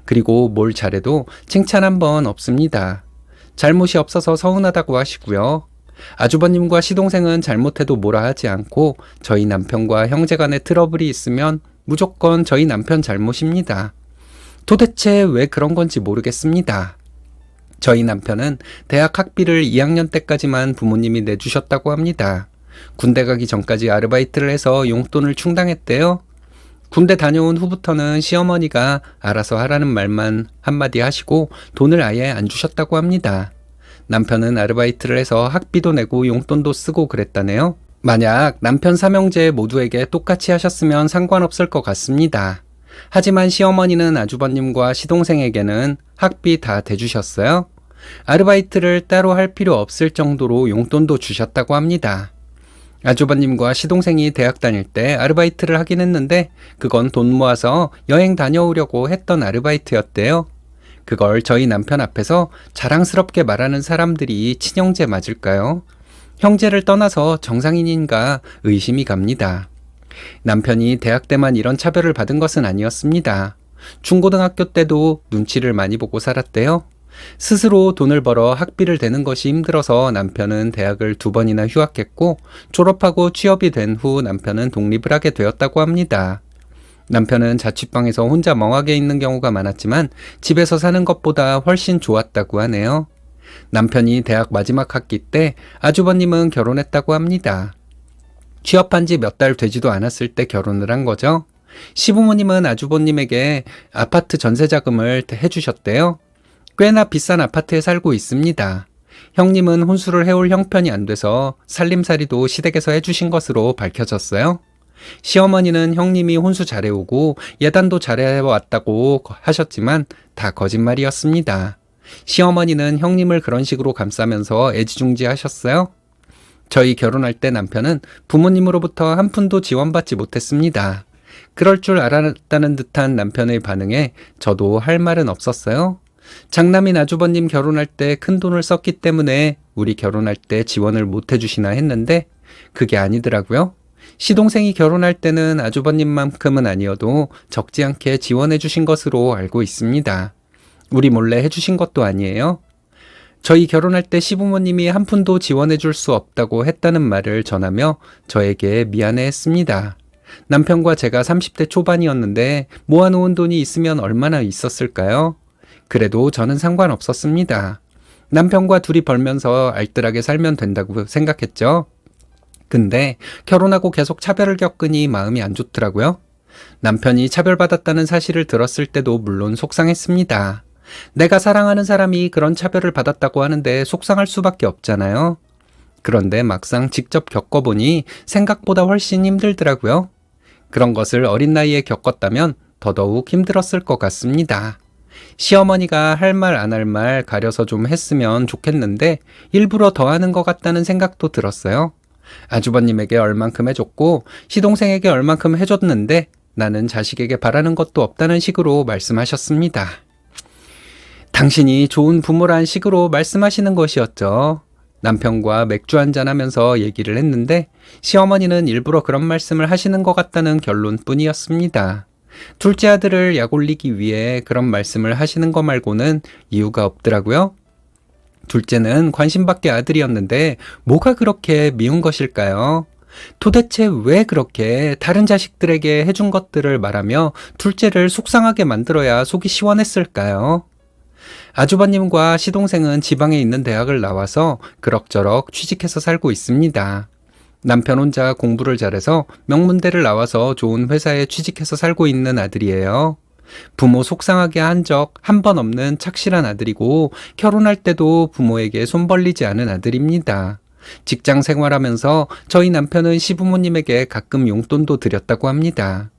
그리고 뭘 잘해도 칭찬 한 번 없습니다. 잘못이 없어서 서운하다고 하시고요. 아주버님과 시동생은 잘못해도 뭐라 하지 않고 저희 남편과 형제간에 트러블이 있으면 무조건 저희 남편 잘못입니다. 도대체 왜 그런 건지 모르겠습니다. 저희 남편은 대학 학비를 2학년 때까지만 부모님이 내주셨다고 합니다. 군대 가기 전까지 아르바이트를 해서 용돈을 충당했대요. 군대 다녀온 후부터는 시어머니가 알아서 하라는 말만 한마디 하시고 돈을 아예 안 주셨다고 합니다. 남편은 아르바이트를 해서 학비도 내고 용돈도 쓰고 그랬다네요. 만약 남편 삼형제 모두에게 똑같이 하셨으면 상관없을 것 같습니다. 하지만 시어머니는 아주버님과 시동생에게는 학비 다 대주셨어요. 아르바이트를 따로 할 필요 없을 정도로 용돈도 주셨다고 합니다. 아주버님과 시동생이 대학 다닐 때 아르바이트를 하긴 했는데 그건 돈 모아서 여행 다녀오려고 했던 아르바이트였대요. 그걸 저희 남편 앞에서 자랑스럽게 말하는 사람들이 친형제 맞을까요? 형제를 떠나서 정상인인가 의심이 갑니다. 남편이 대학 때만 이런 차별을 받은 것은 아니었습니다. 중고등학교 때도 눈치를 많이 보고 살았대요. 스스로 돈을 벌어 학비를 대는 것이 힘들어서 남편은 대학을 2번이나 휴학했고 졸업하고 취업이 된 후 남편은 독립을 하게 되었다고 합니다. 남편은 자취방에서 혼자 멍하게 있는 경우가 많았지만 집에서 사는 것보다 훨씬 좋았다고 하네요. 남편이 대학 마지막 학기 때 아주버님은 결혼했다고 합니다. 취업한 지 몇 달 되지도 않았을 때 결혼을 한 거죠. 시부모님은 아주버님에게 아파트 전세 자금을 해주셨대요. 꽤나 비싼 아파트에 살고 있습니다. 형님은 혼수를 해올 형편이 안 돼서 살림살이도 시댁에서 해주신 것으로 밝혀졌어요. 시어머니는 형님이 혼수 잘해오고 예단도 잘해왔다고 하셨지만 다 거짓말이었습니다. 시어머니는 형님을 그런 식으로 감싸면서 애지중지하셨어요. 저희 결혼할 때 남편은 부모님으로부터 한 푼도 지원받지 못했습니다. 그럴 줄 알았다는 듯한 남편의 반응에 저도 할 말은 없었어요. 장남인 아주버님 결혼할 때 큰 돈을 썼기 때문에 우리 결혼할 때 지원을 못 해주시나 했는데 그게 아니더라고요. 시동생이 결혼할 때는 아주버님만큼은 아니어도 적지 않게 지원해 주신 것으로 알고 있습니다. 우리 몰래 해주신 것도 아니에요. 저희 결혼할 때 시부모님이 한 푼도 지원해 줄 수 없다고 했다는 말을 전하며 저에게 미안해했습니다. 남편과 제가 30대 초반이었는데 모아놓은 돈이 있으면 얼마나 있었을까요? 그래도 저는 상관없었습니다. 남편과 둘이 벌면서 알뜰하게 살면 된다고 생각했죠. 근데 결혼하고 계속 차별을 겪으니 마음이 안 좋더라고요. 남편이 차별받았다는 사실을 들었을 때도 물론 속상했습니다. 내가 사랑하는 사람이 그런 차별을 받았다고 하는데 속상할 수밖에 없잖아요. 그런데 막상 직접 겪어보니 생각보다 훨씬 힘들더라고요. 그런 것을 어린 나이에 겪었다면 더더욱 힘들었을 것 같습니다. 시어머니가 할 말 안 할 말 가려서 좀 했으면 좋겠는데 일부러 더 하는 것 같다는 생각도 들었어요. 아주버님에게 얼만큼 해줬고 시동생에게 얼만큼 해줬는데 나는 자식에게 바라는 것도 없다는 식으로 말씀하셨습니다. 당신이 좋은 부모란 식으로 말씀하시는 것이었죠. 남편과 맥주 한잔하면서 얘기를 했는데 시어머니는 일부러 그런 말씀을 하시는 것 같다는 결론뿐이었습니다. 둘째 아들을 약 올리기 위해 그런 말씀을 하시는 거 말고는 이유가 없더라고요. 둘째는 관심밖에 아들이었는데 뭐가 그렇게 미운 것일까요? 도대체 왜 그렇게 다른 자식들에게 해준 것들을 말하며 둘째를 속상하게 만들어야 속이 시원했을까요? 아주버님과 시동생은 지방에 있는 대학을 나와서 그럭저럭 취직해서 살고 있습니다. 남편 혼자 공부를 잘해서 명문대를 나와서 좋은 회사에 취직해서 살고 있는 아들이에요. 부모 속상하게 한 적 한 번 없는 착실한 아들이고 결혼할 때도 부모에게 손 벌리지 않은 아들입니다. 직장 생활하면서 저희 남편은 시부모님에게 가끔 용돈도 드렸다고 합니다.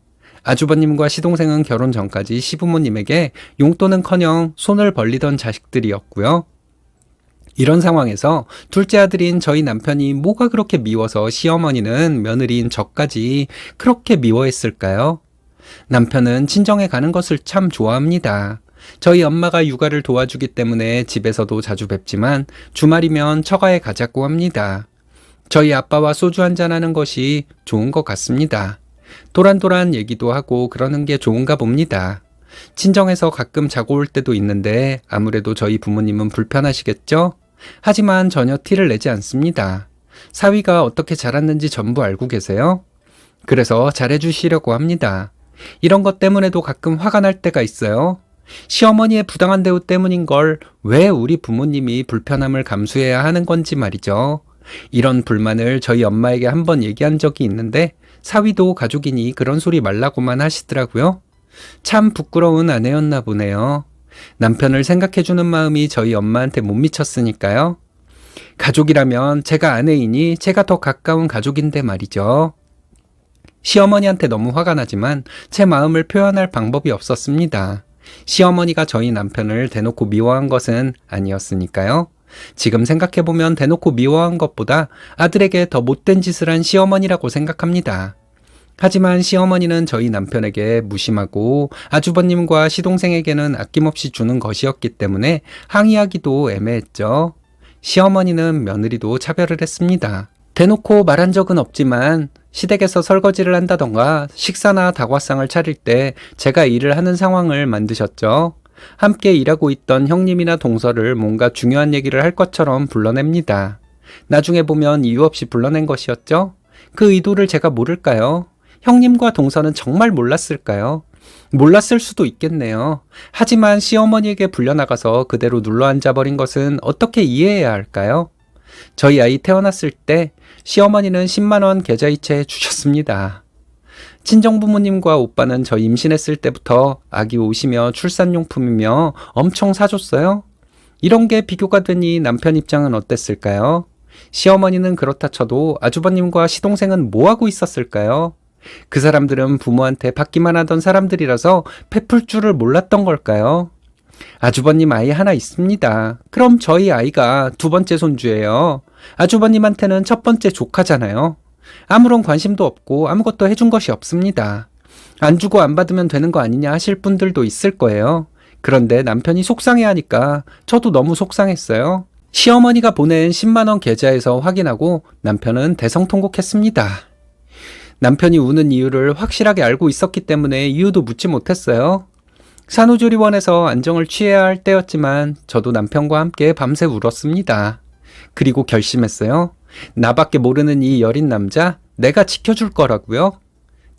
아주버님과 시동생은 결혼 전까지 시부모님에게 용돈은커녕 손을 벌리던 자식들이었고요. 이런 상황에서 둘째 아들인 저희 남편이 뭐가 그렇게 미워서 시어머니는 며느리인 저까지 그렇게 미워했을까요? 남편은 친정에 가는 것을 참 좋아합니다. 저희 엄마가 육아를 도와주기 때문에 집에서도 자주 뵙지만 주말이면 처가에 가자고 합니다. 저희 아빠와 소주 한잔하는 것이 좋은 것 같습니다. 도란도란 얘기도 하고 그러는 게 좋은가 봅니다. 친정에서 가끔 자고 올 때도 있는데 아무래도 저희 부모님은 불편하시겠죠? 하지만 전혀 티를 내지 않습니다. 사위가 어떻게 자랐는지 전부 알고 계세요? 그래서 잘해주시려고 합니다. 이런 것 때문에도 가끔 화가 날 때가 있어요. 시어머니의 부당한 대우 때문인 걸 왜 우리 부모님이 불편함을 감수해야 하는 건지 말이죠. 이런 불만을 저희 엄마에게 한번 얘기한 적이 있는데 사위도 가족이니 그런 소리 말라고만 하시더라고요. 참 부끄러운 아내였나 보네요. 남편을 생각해주는 마음이 저희 엄마한테 못 미쳤으니까요. 가족이라면 제가 아내이니 제가 더 가까운 가족인데 말이죠. 시어머니한테 너무 화가 나지만 제 마음을 표현할 방법이 없었습니다. 시어머니가 저희 남편을 대놓고 미워한 것은 아니었으니까요. 지금 생각해보면 대놓고 미워한 것보다 아들에게 더 못된 짓을 한 시어머니라고 생각합니다. 하지만 시어머니는 저희 남편에게 무심하고 아주버님과 시동생에게는 아낌없이 주는 것이었기 때문에 항의하기도 애매했죠. 시어머니는 며느리도 차별을 했습니다. 대놓고 말한 적은 없지만 시댁에서 설거지를 한다던가 식사나 다과상을 차릴 때 제가 일을 하는 상황을 만드셨죠. 함께 일하고 있던 형님이나 동서를 뭔가 중요한 얘기를 할 것처럼 불러냅니다. 나중에 보면 이유 없이 불러낸 것이었죠. 그 의도를 제가 모를까요? 형님과 동서는 정말 몰랐을까요? 몰랐을 수도 있겠네요. 하지만 시어머니에게 불려나가서 그대로 눌러앉아버린 것은 어떻게 이해해야 할까요? 저희 아이 태어났을 때 시어머니는 10만 원 계좌이체 주셨습니다. 친정부모님과 오빠는 저 임신했을 때부터 아기 옷이며 출산용품이며 엄청 사줬어요. 이런 게 비교가 되니 남편 입장은 어땠을까요? 시어머니는 그렇다 쳐도 아주버님과 시동생은 뭐하고 있었을까요? 그 사람들은 부모한테 받기만 하던 사람들이라서 베풀 줄을 몰랐던 걸까요? 아주버님 아이 하나 있습니다. 그럼 저희 아이가 두 번째 손주예요. 아주버님한테는 첫 번째 조카잖아요. 아무런 관심도 없고 아무것도 해준 것이 없습니다. 안 주고 안 받으면 되는 거 아니냐 하실 분들도 있을 거예요. 그런데 남편이 속상해하니까 저도 너무 속상했어요. 시어머니가 보낸 10만 원 계좌에서 확인하고 남편은 대성통곡했습니다. 남편이 우는 이유를 확실하게 알고 있었기 때문에 이유도 묻지 못했어요. 산후조리원에서 안정을 취해야 할 때였지만 저도 남편과 함께 밤새 울었습니다. 그리고 결심했어요. 나밖에 모르는 이 여린 남자 내가 지켜줄 거라고요.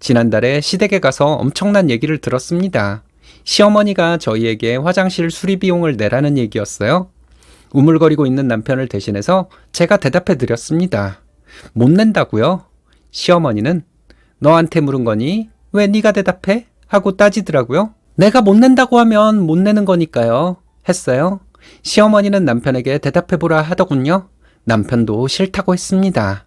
지난달에 시댁에 가서 엄청난 얘기를 들었습니다. 시어머니가 저희에게 화장실 수리 비용을 내라는 얘기였어요. 우물거리고 있는 남편을 대신해서 제가 대답해 드렸습니다. 못 낸다고요? 시어머니는 너한테 물은 거니? 왜 네가 대답해? 하고 따지더라고요. 내가 못 낸다고 하면 못 내는 거니까요. 했어요. 시어머니는 남편에게 대답해보라 하더군요. 남편도 싫다고 했습니다.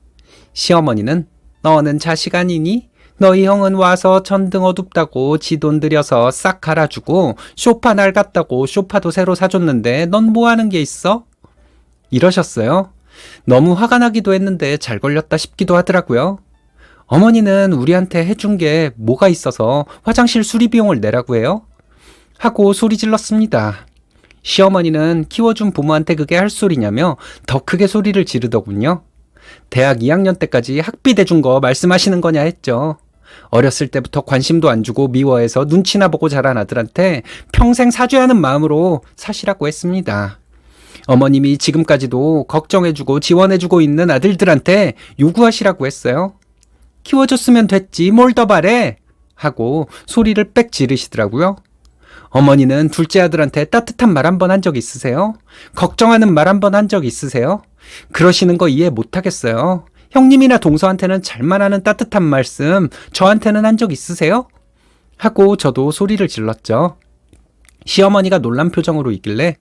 시어머니는 너는 자식 아니니? 너희 형은 와서 천등 어둡다고 지 돈 들여서 싹 갈아주고 소파 낡았다고 소파도 새로 사줬는데 넌 뭐 하는 게 있어? 이러셨어요. 너무 화가 나기도 했는데 잘 걸렸다 싶기도 하더라고요. 어머니는 우리한테 해준 게 뭐가 있어서 화장실 수리 비용을 내라고 해요? 하고 소리 질렀습니다. 시어머니는 키워준 부모한테 그게 할 소리냐며 더 크게 소리를 지르더군요. 대학 2학년 때까지 학비 대준 거 말씀하시는 거냐 했죠. 어렸을 때부터 관심도 안 주고 미워해서 눈치나 보고 자란 아들한테 평생 사줘야 하는 마음으로 사시라고 했습니다. 어머님이 지금까지도 걱정해주고 지원해주고 있는 아들들한테 요구하시라고 했어요. 키워줬으면 됐지 뭘 더 바래? 하고 소리를 빽 지르시더라고요. 어머니는 둘째 아들한테 따뜻한 말 한 번 한 적 있으세요? 걱정하는 말 한 번 한 적 있으세요? 그러시는 거 이해 못하겠어요. 형님이나 동서한테는 잘만 하는 따뜻한 말씀 저한테는 한 적 있으세요? 하고 저도 소리를 질렀죠. 시어머니가 놀란 표정으로 있길래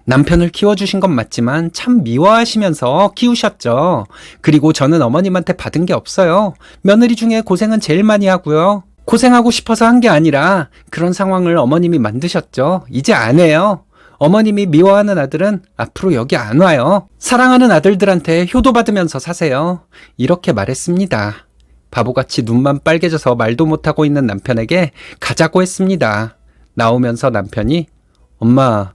남편을 키워주신 건 맞지만 참 미워하시면서 키우셨죠. 그리고 저는 어머님한테 받은 게 없어요. 며느리 중에 고생은 제일 많이 하고요. 고생하고 싶어서 한 게 아니라 그런 상황을 어머님이 만드셨죠. 이제 안 해요. 어머님이 미워하는 아들은 앞으로 여기 안 와요. 사랑하는 아들들한테 효도 받으면서 사세요. 이렇게 말했습니다. 바보같이 눈만 빨개져서 말도 못하고 있는 남편에게 가자고 했습니다. 나오면서 남편이 엄마,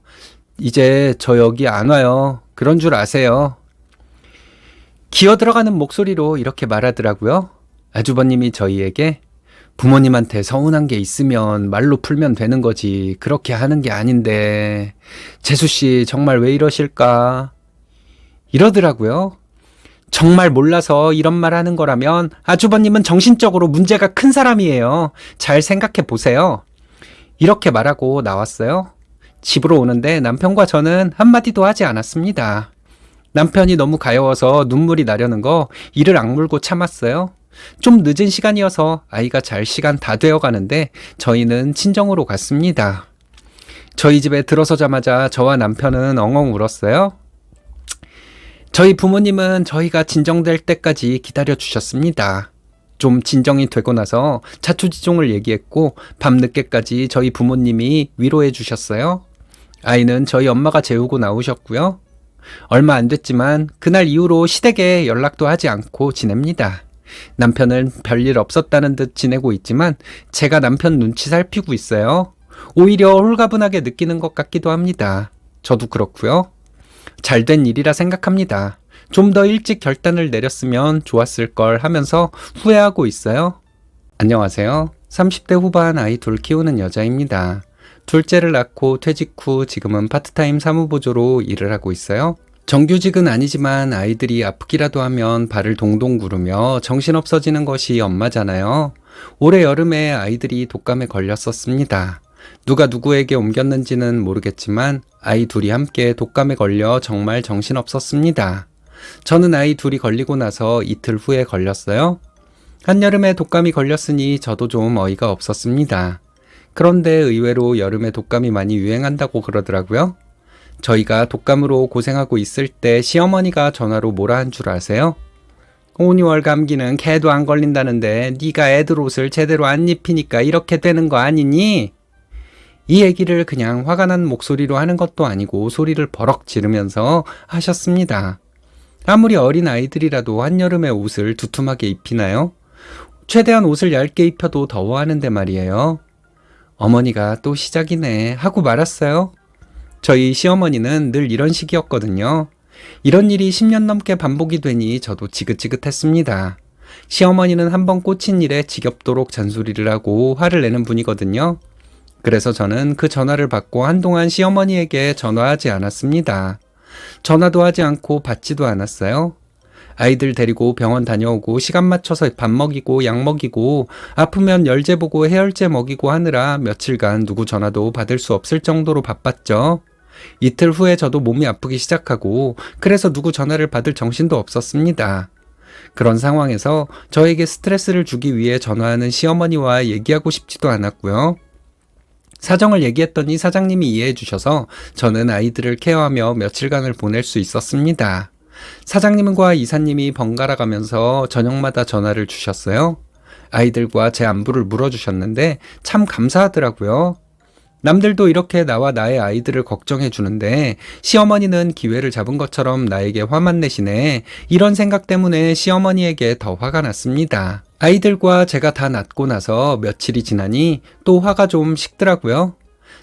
이제 저 여기 안 와요. 그런 줄 아세요. 기어 들어가는 목소리로 이렇게 말하더라고요. 아주버님이 저희에게 부모님한테 서운한 게 있으면 말로 풀면 되는 거지. 그렇게 하는 게 아닌데. 재수씨, 정말 왜 이러실까? 이러더라고요. 정말 몰라서 이런 말 하는 거라면 아주버님은 정신적으로 문제가 큰 사람이에요. 잘 생각해 보세요. 이렇게 말하고 나왔어요. 집으로 오는데 남편과 저는 한마디도 하지 않았습니다. 남편이 너무 가여워서 눈물이 나려는 거 이를 악물고 참았어요. 좀 늦은 시간이어서 아이가 잘 시간 다 되어 가는데 저희는 친정으로 갔습니다. 저희 집에 들어서자마자 저와 남편은 엉엉 울었어요. 저희 부모님은 저희가 진정될 때까지 기다려 주셨습니다. 좀 진정이 되고 나서 자초지종을 얘기했고 밤늦게까지 저희 부모님이 위로해 주셨어요. 아이는 저희 엄마가 재우고 나오셨고요. 얼마 안 됐지만 그날 이후로 시댁에 연락도 하지 않고 지냅니다. 남편은 별일 없었다는 듯 지내고 있지만 제가 남편 눈치 살피고 있어요. 오히려 홀가분하게 느끼는 것 같기도 합니다. 저도 그렇고요. 잘된 일이라 생각합니다. 좀 더 일찍 결단을 내렸으면 좋았을 걸 하면서 후회하고 있어요. 안녕하세요. 30대 후반 아이 둘 키우는 여자입니다. 둘째를 낳고 퇴직 후 지금은 파트타임 사무보조로 일을 하고 있어요. 정규직은 아니지만 아이들이 아프기라도 하면 발을 동동 구르며 정신없어지는 것이 엄마잖아요. 올해 여름에 아이들이 독감에 걸렸었습니다. 누가 누구에게 옮겼는지는 모르겠지만 아이 둘이 함께 독감에 걸려 정말 정신없었습니다. 저는 아이 둘이 걸리고 나서 이틀 후에 걸렸어요. 한여름에 독감이 걸렸으니 저도 좀 어이가 없었습니다. 그런데 의외로 여름에 독감이 많이 유행한다고 그러더라고요. 저희가 독감으로 고생하고 있을 때 시어머니가 전화로 뭐라 한 줄 아세요? 5,6월 감기는 개도 안 걸린다는데 네가 애들 옷을 제대로 안 입히니까 이렇게 되는 거 아니니? 이 얘기를 그냥 화가 난 목소리로 하는 것도 아니고 소리를 버럭 지르면서 하셨습니다. 아무리 어린 아이들이라도 한여름에 옷을 두툼하게 입히나요? 최대한 옷을 얇게 입혀도 더워하는데 말이에요. 어머니가 또 시작이네 하고 말았어요. 저희 시어머니는 늘 이런 식이었거든요. 이런 일이 10년 넘게 반복이 되니 저도 지긋지긋했습니다. 시어머니는 한번 꽂힌 일에 지겹도록 잔소리를 하고 화를 내는 분이거든요. 그래서 저는 그 전화를 받고 한동안 시어머니에게 전화하지 않았습니다. 전화도 하지 않고 받지도 않았어요. 아이들 데리고 병원 다녀오고 시간 맞춰서 밥 먹이고 약 먹이고 아프면 열재 보고 해열제 먹이고 하느라 며칠간 누구 전화도 받을 수 없을 정도로 바빴죠. 이틀 후에 저도 몸이 아프기 시작하고 그래서 누구 전화를 받을 정신도 없었습니다. 그런 상황에서 저에게 스트레스를 주기 위해 전화하는 시어머니와 얘기하고 싶지도 않았고요. 사정을 얘기했더니 사장님이 이해해 주셔서 저는 아이들을 케어하며 며칠간을 보낼 수 있었습니다. 사장님과 이사님이 번갈아 가면서 저녁마다 전화를 주셨어요. 아이들과 제 안부를 물어주셨는데 참 감사하더라고요. 남들도 이렇게 나와 나의 아이들을 걱정해 주는데 시어머니는 기회를 잡은 것처럼 나에게 화만 내시네. 이런 생각 때문에 시어머니에게 더 화가 났습니다. 아이들과 제가 다 낫고 나서 며칠이 지나니 또 화가 좀 식더라고요.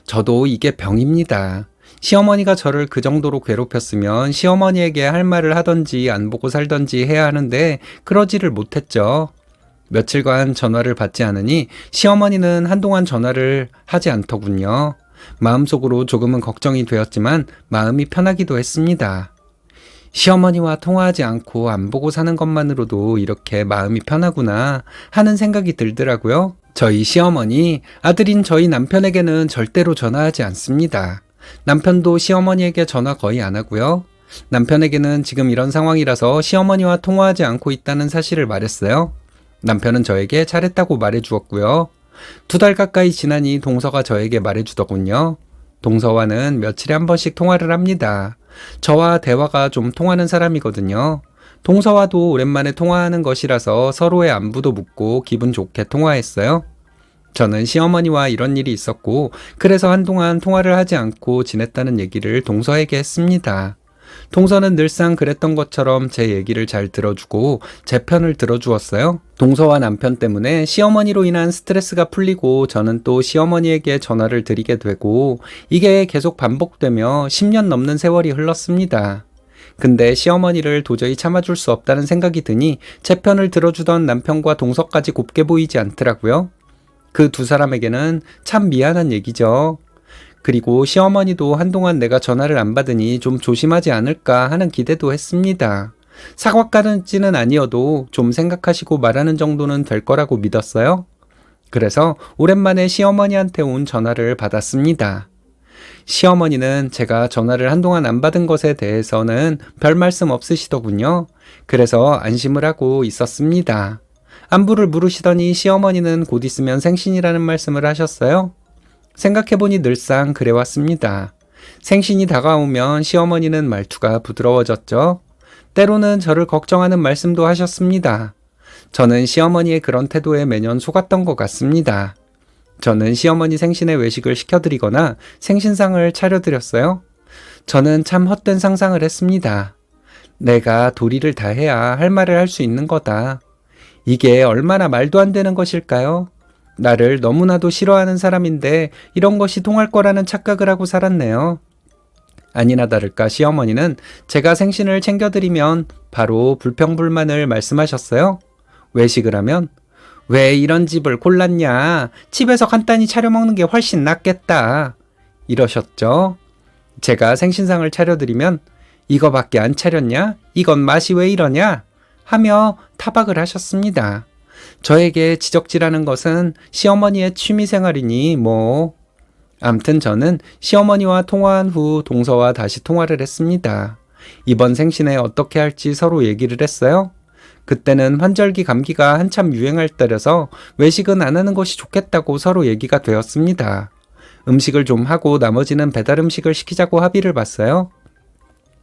저도 이게 병입니다. 시어머니가 저를 그 정도로 괴롭혔으면 시어머니에게 할 말을 하던지 안 보고 살던지 해야 하는데 그러지를 못했죠. 며칠간 전화를 받지 않으니 시어머니는 한동안 전화를 하지 않더군요. 마음속으로 조금은 걱정이 되었지만 마음이 편하기도 했습니다. 시어머니와 통화하지 않고 안 보고 사는 것만으로도 이렇게 마음이 편하구나 하는 생각이 들더라고요. 저희 시어머니, 아들인 저희 남편에게는 절대로 전화하지 않습니다. 남편도 시어머니에게 전화 거의 안 하고요. 남편에게는 지금 이런 상황이라서 시어머니와 통화하지 않고 있다는 사실을 말했어요. 남편은 저에게 잘했다고 말해주었고요. 2달 가까이 지나니 동서가 저에게 말해주더군요. 동서와는 며칠에 한 번씩 통화를 합니다. 저와 대화가 좀 통하는 사람이거든요. 동서와도 오랜만에 통화하는 것이라서 서로의 안부도 묻고 기분 좋게 통화했어요. 저는 시어머니와 이런 일이 있었고 그래서 한동안 통화를 하지 않고 지냈다는 얘기를 동서에게 했습니다. 동서는 늘상 그랬던 것처럼 제 얘기를 잘 들어주고 제 편을 들어주었어요. 동서와 남편 때문에 시어머니로 인한 스트레스가 풀리고 저는 또 시어머니에게 전화를 드리게 되고 이게 계속 반복되며 10년 넘는 세월이 흘렀습니다. 근데 시어머니를 도저히 참아줄 수 없다는 생각이 드니 제 편을 들어주던 남편과 동서까지 곱게 보이지 않더라고요. 그 두 사람에게는 참 미안한 얘기죠. 그리고 시어머니도 한동안 내가 전화를 안 받으니 좀 조심하지 않을까 하는 기대도 했습니다. 사과까지는 아니어도 좀 생각하시고 말하는 정도는 될 거라고 믿었어요. 그래서 오랜만에 시어머니한테 온 전화를 받았습니다. 시어머니는 제가 전화를 한동안 안 받은 것에 대해서는 별 말씀 없으시더군요. 그래서 안심을 하고 있었습니다. 안부를 물으시더니 시어머니는 곧 있으면 생신이라는 말씀을 하셨어요. 생각해보니 늘상 그래왔습니다. 생신이 다가오면 시어머니는 말투가 부드러워졌죠. 때로는 저를 걱정하는 말씀도 하셨습니다. 저는 시어머니의 그런 태도에 매년 속았던 것 같습니다. 저는 시어머니 생신에 외식을 시켜드리거나 생신상을 차려드렸어요. 저는 참 헛된 상상을 했습니다. 내가 도리를 다해야 할 말을 할 수 있는 거다. 이게 얼마나 말도 안 되는 것일까요? 나를 너무나도 싫어하는 사람인데 이런 것이 통할 거라는 착각을 하고 살았네요. 아니나 다를까 시어머니는 제가 생신을 챙겨드리면 바로 불평불만을 말씀하셨어요. 외식을 하면 왜 이런 집을 골랐냐? 집에서 간단히 차려 먹는 게 훨씬 낫겠다. 이러셨죠. 제가 생신상을 차려드리면 이거밖에 안 차렸냐? 이건 맛이 왜 이러냐? 하며 타박을 하셨습니다. 저에게 지적질하는 것은 시어머니의 취미생활이니 뭐. 암튼 저는 시어머니와 통화한 후 동서와 다시 통화를 했습니다. 이번 생신에 어떻게 할지 서로 얘기를 했어요. 그때는 환절기 감기가 한참 유행할 때라서 외식은 안 하는 것이 좋겠다고 서로 얘기가 되었습니다. 음식을 좀 하고 나머지는 배달 음식을 시키자고 합의를 봤어요.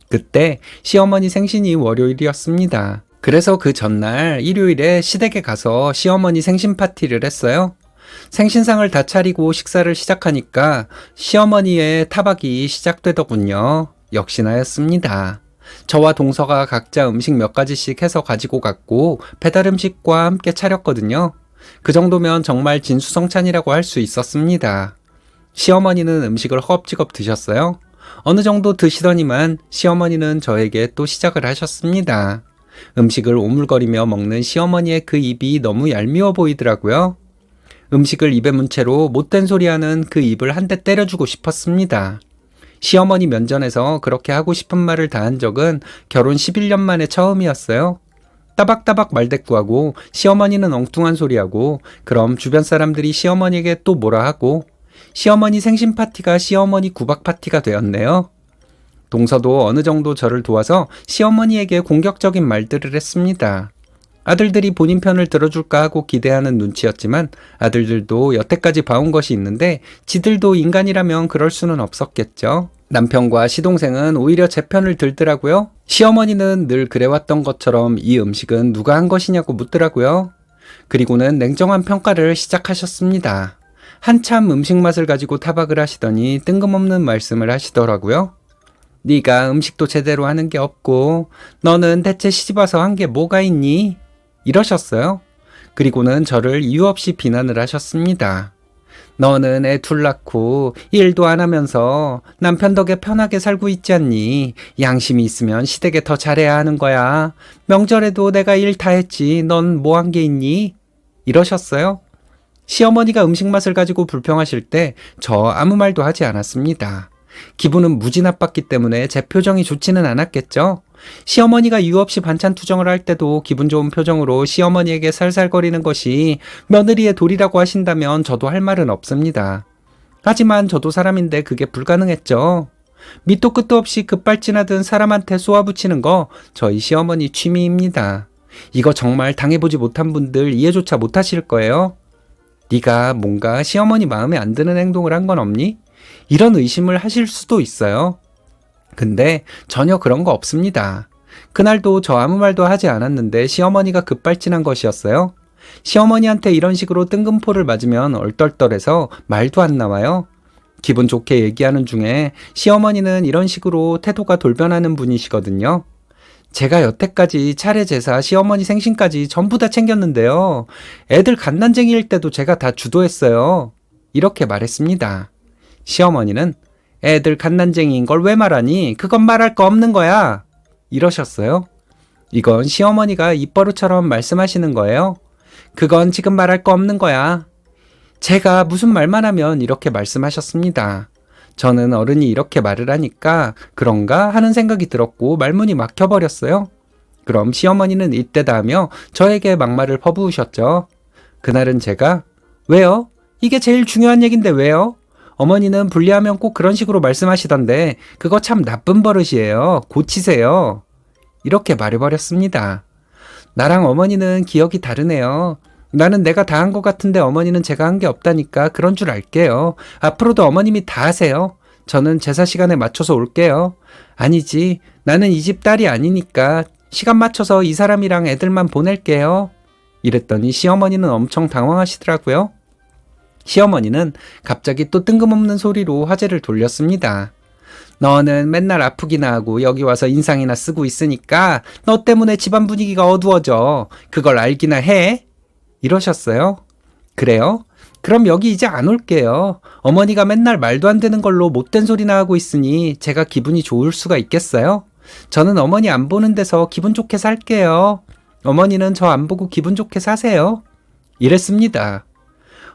그때 시어머니 생신이 월요일이었습니다. 그래서 그 전날 일요일에 시댁에 가서 시어머니 생신 파티를 했어요. 생신상을 다 차리고 식사를 시작하니까 시어머니의 타박이 시작되더군요. 역시나였습니다. 저와 동서가 각자 음식 몇 가지씩 해서 가지고 갔고 배달 음식과 함께 차렸거든요. 그 정도면 정말 진수성찬이라고 할 수 있었습니다. 시어머니는 음식을 허겁지겁 드셨어요. 어느 정도 드시더니만 시어머니는 저에게 또 시작을 하셨습니다. 음식을 오물거리며 먹는 시어머니의 그 입이 너무 얄미워 보이더라고요. 음식을 입에 문 채로 못된 소리하는 그 입을 한 대 때려주고 싶었습니다. 시어머니 면전에서 그렇게 하고 싶은 말을 다 한 적은 결혼 11년 만에 처음이었어요. 따박따박 말대꾸하고 시어머니는 엉뚱한 소리하고 그럼 주변 사람들이 시어머니에게 또 뭐라 하고 시어머니 생신 파티가 시어머니 구박 파티가 되었네요. 동서도 어느 정도 저를 도와서 시어머니에게 공격적인 말들을 했습니다. 아들들이 본인 편을 들어줄까 하고 기대하는 눈치였지만 아들들도 여태까지 봐온 것이 있는데 지들도 인간이라면 그럴 수는 없었겠죠. 남편과 시동생은 오히려 제 편을 들더라고요. 시어머니는 늘 그래왔던 것처럼 이 음식은 누가 한 것이냐고 묻더라고요. 그리고는 냉정한 평가를 시작하셨습니다. 한참 음식 맛을 가지고 타박을 하시더니 뜬금없는 말씀을 하시더라고요. 네가 음식도 제대로 하는 게 없고 너는 대체 시집와서 한 게 뭐가 있니? 이러셨어요. 그리고는 저를 이유 없이 비난을 하셨습니다. 너는 애 둘 낳고 일도 안 하면서 남편 덕에 편하게 살고 있지 않니? 양심이 있으면 시댁에 더 잘해야 하는 거야. 명절에도 내가 일 다 했지. 넌 뭐 한 게 있니? 이러셨어요. 시어머니가 음식 맛을 가지고 불평하실 때 저 아무 말도 하지 않았습니다. 기분은 무지 나빴기 때문에 제 표정이 좋지는 않았겠죠. 시어머니가 이유 없이 반찬 투정을 할 때도 기분 좋은 표정으로 시어머니에게 살살거리는 것이 며느리의 도리라고 하신다면 저도 할 말은 없습니다. 하지만 저도 사람인데 그게 불가능했죠. 밑도 끝도 없이 급발진하던 사람한테 쏘아붙이는 거 저희 시어머니 취미입니다. 이거 정말 당해보지 못한 분들 이해조차 못하실 거예요. 네가 뭔가 시어머니 마음에 안 드는 행동을 한 건 없니? 이런 의심을 하실 수도 있어요. 근데 전혀 그런 거 없습니다. 그날도 저 아무 말도 하지 않았는데 시어머니가 급발진한 것이었어요. 시어머니한테 이런 식으로 뜬금포를 맞으면 얼떨떨해서 말도 안 나와요. 기분 좋게 얘기하는 중에 시어머니는 이런 식으로 태도가 돌변하는 분이시거든요. 제가 여태까지 차례 제사, 시어머니 생신까지 전부 다 챙겼는데요. 애들 갓난쟁이일 때도 제가 다 주도했어요. 이렇게 말했습니다. 시어머니는 애들 갓난쟁이인 걸 왜 말하니? 그건 말할 거 없는 거야. 이러셨어요. 이건 시어머니가 입버릇처럼 말씀하시는 거예요. 그건 지금 말할 거 없는 거야. 제가 무슨 말만 하면 이렇게 말씀하셨습니다. 저는 어른이 이렇게 말을 하니까 그런가 하는 생각이 들었고 말문이 막혀버렸어요. 그럼 시어머니는 이때다 하며 저에게 막말을 퍼부으셨죠. 그날은 제가 왜요? 이게 제일 중요한 얘긴데 왜요? 어머니는 분리하면 꼭 그런 식으로 말씀하시던데 그거 참 나쁜 버릇이에요. 고치세요. 이렇게 말해버렸습니다. 나랑 어머니는 기억이 다르네요. 나는 내가 다 한 것 같은데 어머니는 제가 한 게 없다니까 그런 줄 알게요. 앞으로도 어머님이 다 하세요. 저는 제사 시간에 맞춰서 올게요. 아니지, 나는 이 집 딸이 아니니까 시간 맞춰서 이 사람이랑 애들만 보낼게요. 이랬더니 시어머니는 엄청 당황하시더라고요. 시어머니는 갑자기 또 뜬금없는 소리로 화제를 돌렸습니다. 너는 맨날 아프기나 하고 여기 와서 인상이나 쓰고 있으니까 너 때문에 집안 분위기가 어두워져. 그걸 알기나 해? 이러셨어요. 그래요? 그럼 여기 이제 안 올게요. 어머니가 맨날 말도 안 되는 걸로 못된 소리나 하고 있으니 제가 기분이 좋을 수가 있겠어요? 저는 어머니 안 보는 데서 기분 좋게 살게요. 어머니는 저 안 보고 기분 좋게 사세요. 이랬습니다.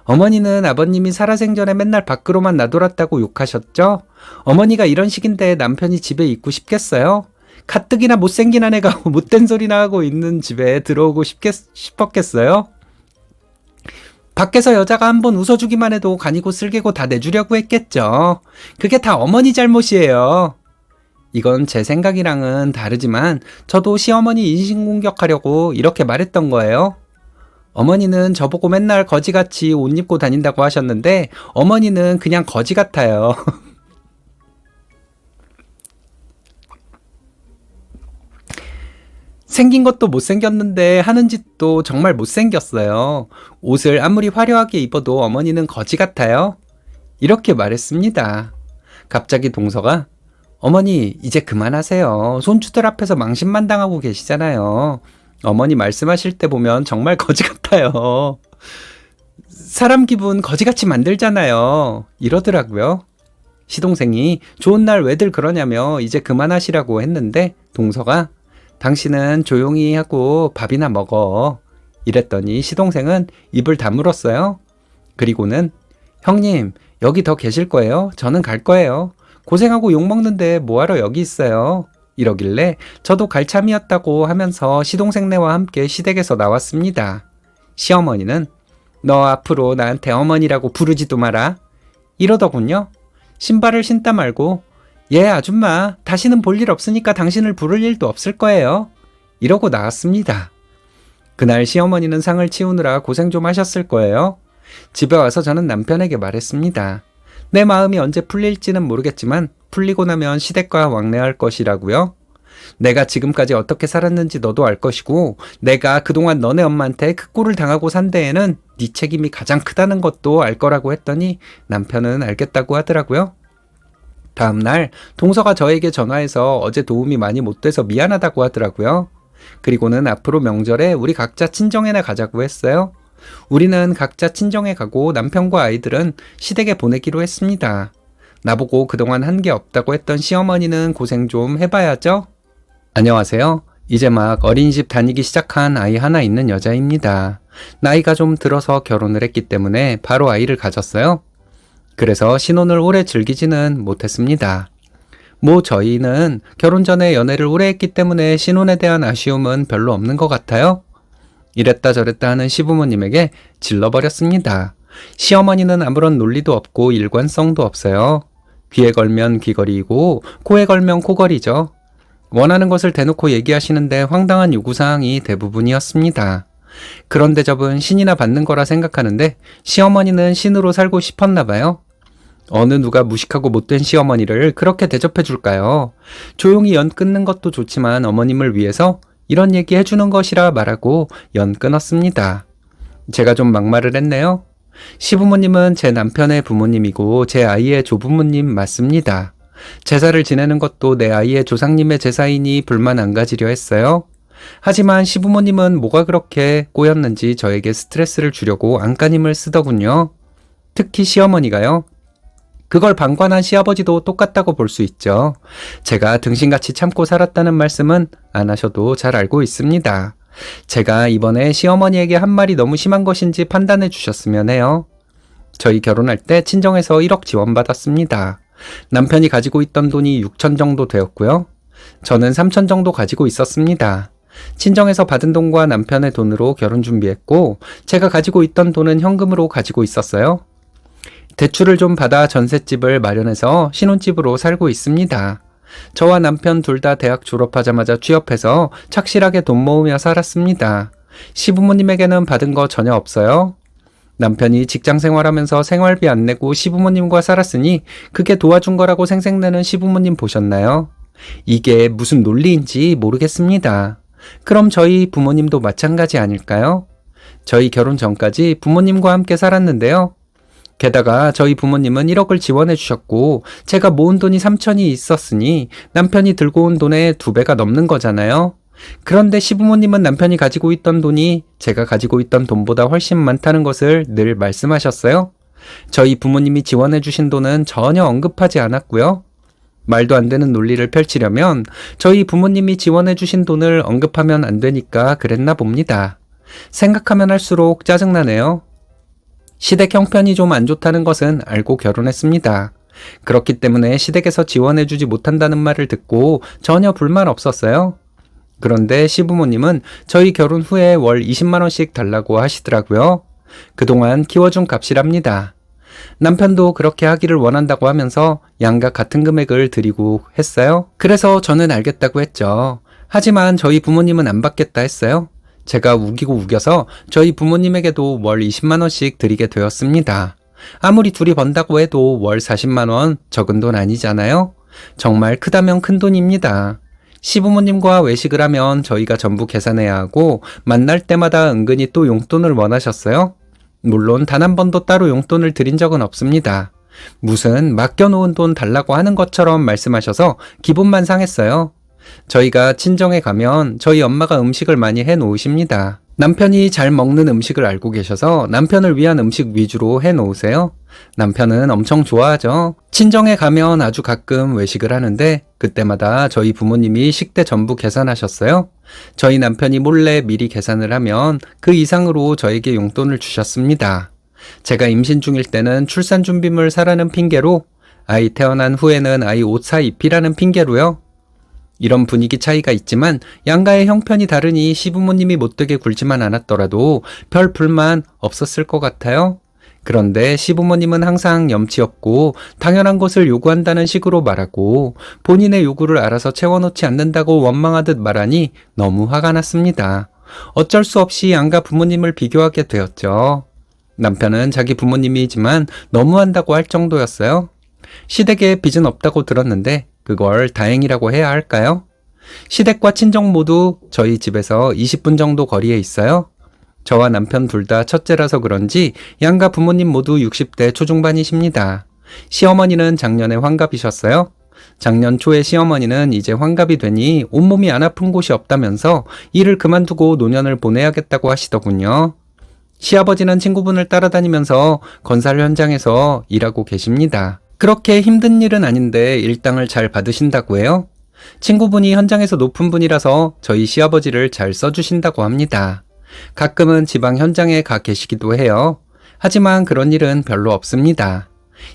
어머니는 아버님이 살아생전에 맨날 밖으로만 나돌았다고 욕하셨죠? 어머니가 이런 식인데 남편이 집에 있고 싶겠어요? 가뜩이나 못생긴 아내가 못된 소리나 하고 있는 집에 들어오고 싶었겠어요? 밖에서 여자가 한번 웃어주기만 해도 간이고 쓸개고 다 내주려고 했겠죠. 그게 다 어머니 잘못이에요. 이건 제 생각이랑은 다르지만 저도 시어머니 인신공격하려고 이렇게 말했던 거예요. 어머니는 저보고 맨날 거지같이 옷 입고 다닌다고 하셨는데 어머니는 그냥 거지 같아요. 생긴 것도 못생겼는데 하는 짓도 정말 못생겼어요. 옷을 아무리 화려하게 입어도 어머니는 거지 같아요. 이렇게 말했습니다. 갑자기 동서가 어머니 이제 그만하세요. 손주들 앞에서 망신만당하고 계시잖아요. 어머니 말씀하실 때 보면 정말 거지 같아요. 사람 기분 거지같이 만들잖아요. 이러더라고요. 시동생이 좋은 날 왜들 그러냐며 이제 그만하시라고 했는데 동서가 당신은 조용히 하고 밥이나 먹어. 이랬더니 시동생은 입을 다물었어요. 그리고는 형님 여기 더 계실 거예요? 저는 갈 거예요. 고생하고 욕먹는데 뭐하러 여기 있어요? 이러길래 저도 갈 참이었다고 하면서 시동생네와 함께 시댁에서 나왔습니다. 시어머니는 너 앞으로 나한테 어머니라고 부르지도 마라. 이러더군요. 신발을 신다 말고 예 아줌마 다시는 볼 일 없으니까 당신을 부를 일도 없을 거예요. 이러고 나왔습니다. 그날 시어머니는 상을 치우느라 고생 좀 하셨을 거예요. 집에 와서 저는 남편에게 말했습니다. 내 마음이 언제 풀릴지는 모르겠지만 풀리고 나면 시댁과 왕래할 것이라고요. 내가 지금까지 어떻게 살았는지 너도 알 것이고 내가 그동안 너네 엄마한테 그 꼴을 당하고 산 데에는 네 책임이 가장 크다는 것도 알 거라고 했더니 남편은 알겠다고 하더라고요. 다음날 동서가 저에게 전화해서 어제 도움이 많이 못 돼서 미안하다고 하더라고요. 그리고는 앞으로 명절에 우리 각자 친정에나 가자고 했어요. 우리는 각자 친정에 가고 남편과 아이들은 시댁에 보내기로 했습니다. 나보고 그동안 한 게 없다고 했던 시어머니는 고생 좀 해봐야죠. 안녕하세요. 이제 막 어린이집 다니기 시작한 아이 하나 있는 여자입니다. 나이가 좀 들어서 결혼을 했기 때문에 바로 아이를 가졌어요. 그래서 신혼을 오래 즐기지는 못했습니다. 저희는 결혼 전에 연애를 오래 했기 때문에 신혼에 대한 아쉬움은 별로 없는 것 같아요. 이랬다 저랬다 하는 시부모님에게 질러버렸습니다. 시어머니는 아무런 논리도 없고 일관성도 없어요. 귀에 걸면 귀걸이이고 코에 걸면 코걸이죠. 원하는 것을 대놓고 얘기하시는데 황당한 요구사항이 대부분이었습니다. 그런 대접은 신이나 받는 거라 생각하는데 시어머니는 신으로 살고 싶었나 봐요. 어느 누가 무식하고 못된 시어머니를 그렇게 대접해 줄까요? 조용히 연 끊는 것도 좋지만 어머님을 위해서 이런 얘기 해주는 것이라 말하고 연 끊었습니다. 제가 좀 막말을 했네요. 시부모님은 제 남편의 부모님이고 제 아이의 조부모님 맞습니다. 제사를 지내는 것도 내 아이의 조상님의 제사이니 불만 안 가지려 했어요. 하지만 시부모님은 뭐가 그렇게 꼬였는지 저에게 스트레스를 주려고 안간힘을 쓰더군요. 특히 시어머니가요. 그걸 방관한 시아버지도 똑같다고 볼 수 있죠. 제가 등신같이 참고 살았다는 말씀은 안 하셔도 잘 알고 있습니다. 제가 이번에 시어머니에게 한 말이 너무 심한 것인지 판단해 주셨으면 해요. 저희 결혼할 때 친정에서 1억 지원받았습니다. 남편이 가지고 있던 돈이 6천 정도 되었고요. 저는 3천 정도 가지고 있었습니다. 친정에서 받은 돈과 남편의 돈으로 결혼 준비했고 제가 가지고 있던 돈은 현금으로 가지고 있었어요. 대출을 좀 받아 전셋집을 마련해서 신혼집으로 살고 있습니다. 저와 남편 둘 다 대학 졸업하자마자 취업해서 착실하게 돈 모으며 살았습니다. 시부모님에게는 받은 거 전혀 없어요. 남편이 직장 생활하면서 생활비 안 내고 시부모님과 살았으니 그게 도와준 거라고 생색내는 시부모님 보셨나요? 이게 무슨 논리인지 모르겠습니다. 그럼 저희 부모님도 마찬가지 아닐까요? 저희 결혼 전까지 부모님과 함께 살았는데요. 게다가 저희 부모님은 1억을 지원해 주셨고 제가 모은 돈이 3천이 있었으니 남편이 들고 온 돈의 2배가 넘는 거잖아요. 그런데 시부모님은 남편이 가지고 있던 돈이 제가 가지고 있던 돈보다 훨씬 많다는 것을 늘 말씀하셨어요. 저희 부모님이 지원해 주신 돈은 전혀 언급하지 않았고요. 말도 안 되는 논리를 펼치려면 저희 부모님이 지원해 주신 돈을 언급하면 안 되니까 그랬나 봅니다. 생각하면 할수록 짜증나네요. 시댁 형편이 좀 안 좋다는 것은 알고 결혼했습니다. 그렇기 때문에 시댁에서 지원해주지 못한다는 말을 듣고 전혀 불만 없었어요. 그런데 시부모님은 저희 결혼 후에 월 20만 원씩 달라고 하시더라고요. 그동안 키워준 값이랍니다. 남편도 그렇게 하기를 원한다고 하면서 양각 같은 금액을 드리고 했어요. 그래서 저는 알겠다고 했죠. 하지만 저희 부모님은 안 받겠다 했어요. 제가 우기고 우겨서 저희 부모님에게도 월 20만 원씩 드리게 되었습니다. 아무리 둘이 번다고 해도 월 40만 원 적은 돈 아니잖아요. 정말 크다면 큰 돈입니다. 시부모님과 외식을 하면 저희가 전부 계산해야 하고 만날 때마다 은근히 또 용돈을 원하셨어요. 물론 단 한 번도 따로 용돈을 드린 적은 없습니다. 무슨 맡겨놓은 돈 달라고 하는 것처럼 말씀하셔서 기분만 상했어요. 저희가 친정에 가면 저희 엄마가 음식을 많이 해 놓으십니다. 남편이 잘 먹는 음식을 알고 계셔서 남편을 위한 음식 위주로 해 놓으세요. 남편은 엄청 좋아하죠. 친정에 가면 아주 가끔 외식을 하는데 그때마다 저희 부모님이 식대 전부 계산하셨어요. 저희 남편이 몰래 미리 계산을 하면 그 이상으로 저에게 용돈을 주셨습니다. 제가 임신 중일 때는 출산 준비물 사라는 핑계로 아이 태어난 후에는 아이 옷 사 입히라는 핑계로요. 이런 분위기 차이가 있지만 양가의 형편이 다르니 시부모님이 못되게 굴지만 않았더라도 별 불만 없었을 것 같아요. 그런데 시부모님은 항상 염치 없고 당연한 것을 요구한다는 식으로 말하고 본인의 요구를 알아서 채워놓지 않는다고 원망하듯 말하니 너무 화가 났습니다. 어쩔 수 없이 양가 부모님을 비교하게 되었죠. 남편은 자기 부모님이지만 너무한다고 할 정도였어요. 시댁에 빚은 없다고 들었는데 그걸 다행이라고 해야 할까요? 시댁과 친정 모두 저희 집에서 20분 정도 거리에 있어요. 저와 남편 둘 다 첫째라서 그런지 양가 부모님 모두 60대 초중반이십니다. 시어머니는 작년에 환갑이셨어요. 작년 초에 시어머니는 이제 환갑이 되니 온몸이 안 아픈 곳이 없다면서 일을 그만두고 노년을 보내야겠다고 하시더군요. 시아버지는 친구분을 따라다니면서 건설 현장에서 일하고 계십니다. 그렇게 힘든 일은 아닌데 일당을 잘 받으신다고 해요. 친구분이 현장에서 높은 분이라서 저희 시아버지를 잘 써주신다고 합니다. 가끔은 지방 현장에 가 계시기도 해요. 하지만 그런 일은 별로 없습니다.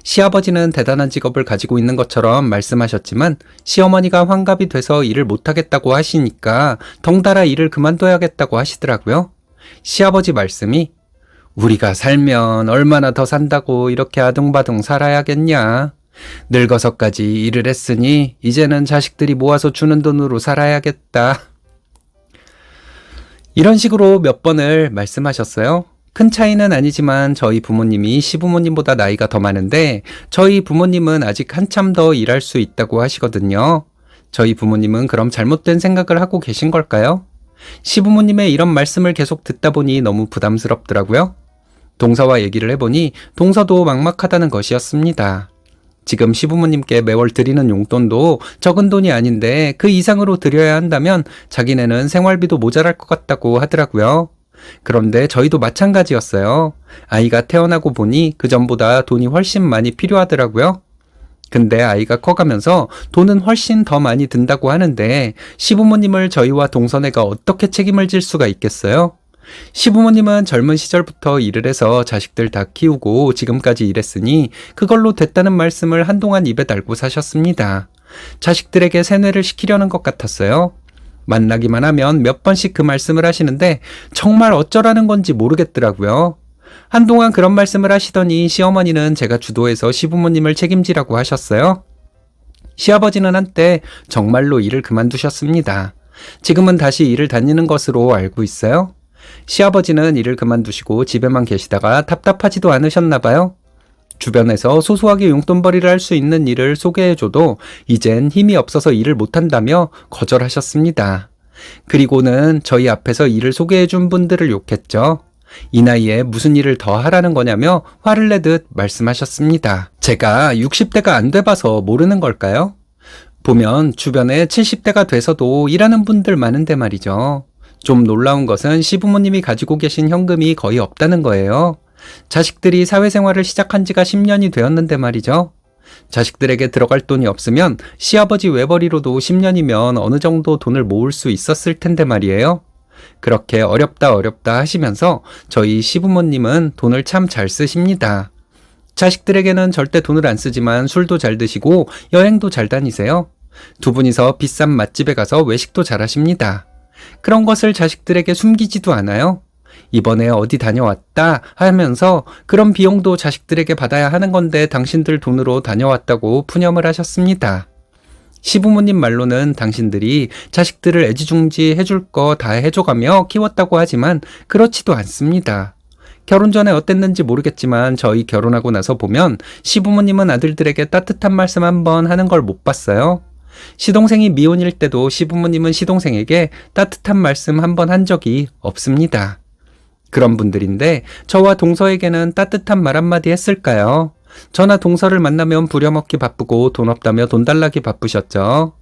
시아버지는 대단한 직업을 가지고 있는 것처럼 말씀하셨지만 시어머니가 환갑이 돼서 일을 못하겠다고 하시니까 덩달아 일을 그만둬야겠다고 하시더라고요. 시아버지 말씀이 우리가 살면 얼마나 더 산다고 이렇게 아둥바둥 살아야겠냐. 늙어서까지 일을 했으니 이제는 자식들이 모아서 주는 돈으로 살아야겠다. 이런 식으로 몇 번을 말씀하셨어요. 큰 차이는 아니지만 저희 부모님이 시부모님보다 나이가 더 많은데 저희 부모님은 아직 한참 더 일할 수 있다고 하시거든요. 저희 부모님은 그럼 잘못된 생각을 하고 계신 걸까요? 시부모님의 이런 말씀을 계속 듣다 보니 너무 부담스럽더라고요. 동서와 얘기를 해보니 동서도 막막하다는 것이었습니다. 지금 시부모님께 매월 드리는 용돈도 적은 돈이 아닌데 그 이상으로 드려야 한다면 자기네는 생활비도 모자랄 것 같다고 하더라고요. 그런데 저희도 마찬가지였어요. 아이가 태어나고 보니 그전보다 돈이 훨씬 많이 필요하더라고요. 근데 아이가 커가면서 돈은 훨씬 더 많이 든다고 하는데 시부모님을 저희와 동서네가 어떻게 책임을 질 수가 있겠어요? 시부모님은 젊은 시절부터 일을 해서 자식들 다 키우고 지금까지 일했으니 그걸로 됐다는 말씀을 한동안 입에 달고 사셨습니다. 자식들에게 세뇌를 시키려는 것 같았어요. 만나기만 하면 몇 번씩 그 말씀을 하시는데 정말 어쩌라는 건지 모르겠더라고요. 한동안 그런 말씀을 하시더니 시어머니는 제가 주도해서 시부모님을 책임지라고 하셨어요. 시아버지는 한때 정말로 일을 그만두셨습니다. 지금은 다시 일을 다니는 것으로 알고 있어요. 시아버지는 일을 그만두시고 집에만 계시다가 답답하지도 않으셨나 봐요. 주변에서 소소하게 용돈벌이를 할 수 있는 일을 소개해줘도 이젠 힘이 없어서 일을 못한다며 거절하셨습니다. 그리고는 저희 앞에서 일을 소개해준 분들을 욕했죠. 이 나이에 무슨 일을 더 하라는 거냐며 화를 내듯 말씀하셨습니다. 제가 60대가 안 돼봐서 모르는 걸까요? 보면 주변에 70대가 돼서도 일하는 분들 많은데 말이죠. 좀 놀라운 것은 시부모님이 가지고 계신 현금이 거의 없다는 거예요. 자식들이 사회생활을 시작한 지가 10년이 되었는데 말이죠. 자식들에게 들어갈 돈이 없으면 시아버지 외벌이로도 10년이면 어느 정도 돈을 모을 수 있었을 텐데 말이에요. 그렇게 어렵다 하시면서 저희 시부모님은 돈을 참 잘 쓰십니다. 자식들에게는 절대 돈을 안 쓰지만 술도 잘 드시고 여행도 잘 다니세요. 두 분이서 비싼 맛집에 가서 외식도 잘 하십니다. 그런 것을 자식들에게 숨기지도 않아요. 이번에 어디 다녀왔다 하면서 그런 비용도 자식들에게 받아야 하는 건데 당신들 돈으로 다녀왔다고 푸념을 하셨습니다. 시부모님 말로는 당신들이 자식들을 애지중지 해줄 거 다 해줘가며 키웠다고 하지만 그렇지도 않습니다. 결혼 전에 어땠는지 모르겠지만 저희 결혼하고 나서 보면 시부모님은 아들들에게 따뜻한 말씀 한번 하는 걸 못 봤어요. 시동생이 미혼일 때도 시부모님은 시동생에게 따뜻한 말씀 한번 한 적이 없습니다. 그런 분들인데 저와 동서에게는 따뜻한 말 한마디 했을까요? 저나 동서를 만나면 부려먹기 바쁘고 돈 없다며 돈 달라기 바쁘셨죠.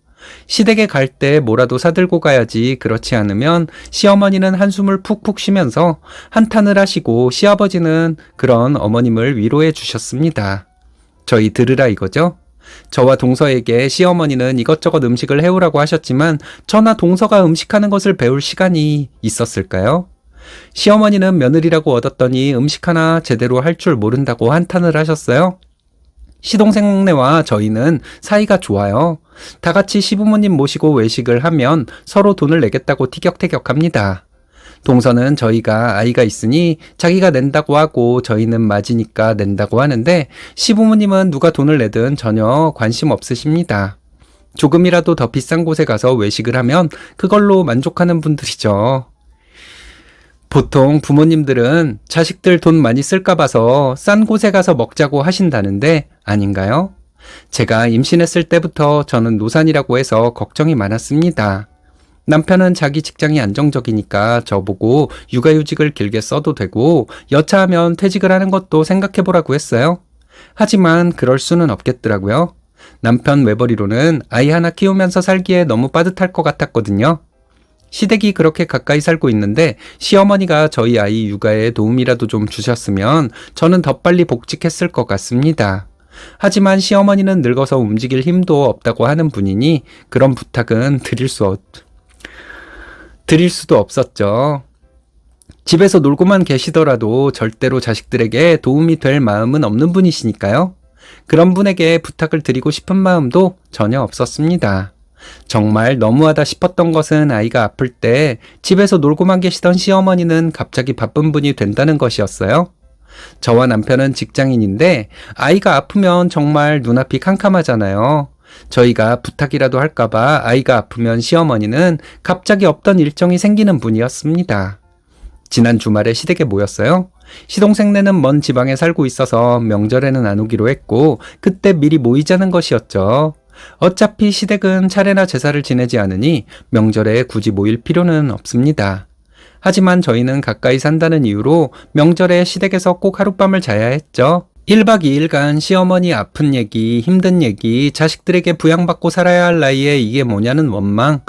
시댁에 갈 때 뭐라도 사들고 가야지 그렇지 않으면 시어머니는 한숨을 푹푹 쉬면서 한탄을 하시고 시아버지는 그런 어머님을 위로해 주셨습니다. 저희 들으라 이거죠? 저와 동서에게 시어머니는 이것저것 음식을 해오라고 하셨지만 저나 동서가 음식하는 것을 배울 시간이 있었을까요? 시어머니는 며느리라고 얻었더니 음식 하나 제대로 할 줄 모른다고 한탄을 하셨어요. 시동생네와 저희는 사이가 좋아요. 다 같이 시부모님 모시고 외식을 하면 서로 돈을 내겠다고 티격태격합니다. 동서는 저희가 아이가 있으니 자기가 낸다고 하고 저희는 맞이니까 낸다고 하는데 시부모님은 누가 돈을 내든 전혀 관심 없으십니다. 조금이라도 더 비싼 곳에 가서 외식을 하면 그걸로 만족하는 분들이죠. 보통 부모님들은 자식들 돈 많이 쓸까 봐서 싼 곳에 가서 먹자고 하신다는데 아닌가요? 제가 임신했을 때부터 저는 노산이라고 해서 걱정이 많았습니다. 남편은 자기 직장이 안정적이니까 저보고 육아휴직을 길게 써도 되고 여차하면 퇴직을 하는 것도 생각해보라고 했어요. 하지만 그럴 수는 없겠더라고요. 남편 외벌이로는 아이 하나 키우면서 살기에 너무 빠듯할 것 같았거든요. 시댁이 그렇게 가까이 살고 있는데 시어머니가 저희 아이 육아에 도움이라도 좀 주셨으면 저는 더 빨리 복직했을 것 같습니다. 하지만 시어머니는 늙어서 움직일 힘도 없다고 하는 분이니 그런 부탁은 드릴 수도 없었죠. 집에서 놀고만 계시더라도 절대로 자식들에게 도움이 될 마음은 없는 분이시니까요. 그런 분에게 부탁을 드리고 싶은 마음도 전혀 없었습니다. 정말 너무하다 싶었던 것은 아이가 아플 때 집에서 놀고만 계시던 시어머니는 갑자기 바쁜 분이 된다는 것이었어요. 저와 남편은 직장인인데 아이가 아프면 정말 눈앞이 캄캄하잖아요. 저희가 부탁이라도 할까봐 아이가 아프면 시어머니는 갑자기 없던 일정이 생기는 분이었습니다. 지난 주말에 시댁에 모였어요. 시동생네는 먼 지방에 살고 있어서 명절에는 안 오기로 했고 그때 미리 모이자는 것이었죠. 어차피 시댁은 차례나 제사를 지내지 않으니 명절에 굳이 모일 필요는 없습니다. 하지만 저희는 가까이 산다는 이유로 명절에 시댁에서 꼭 하룻밤을 자야 했죠. 1박 2일간 시어머니 아픈 얘기, 힘든 얘기, 자식들에게 부양받고 살아야 할 나이에 이게 뭐냐는 원망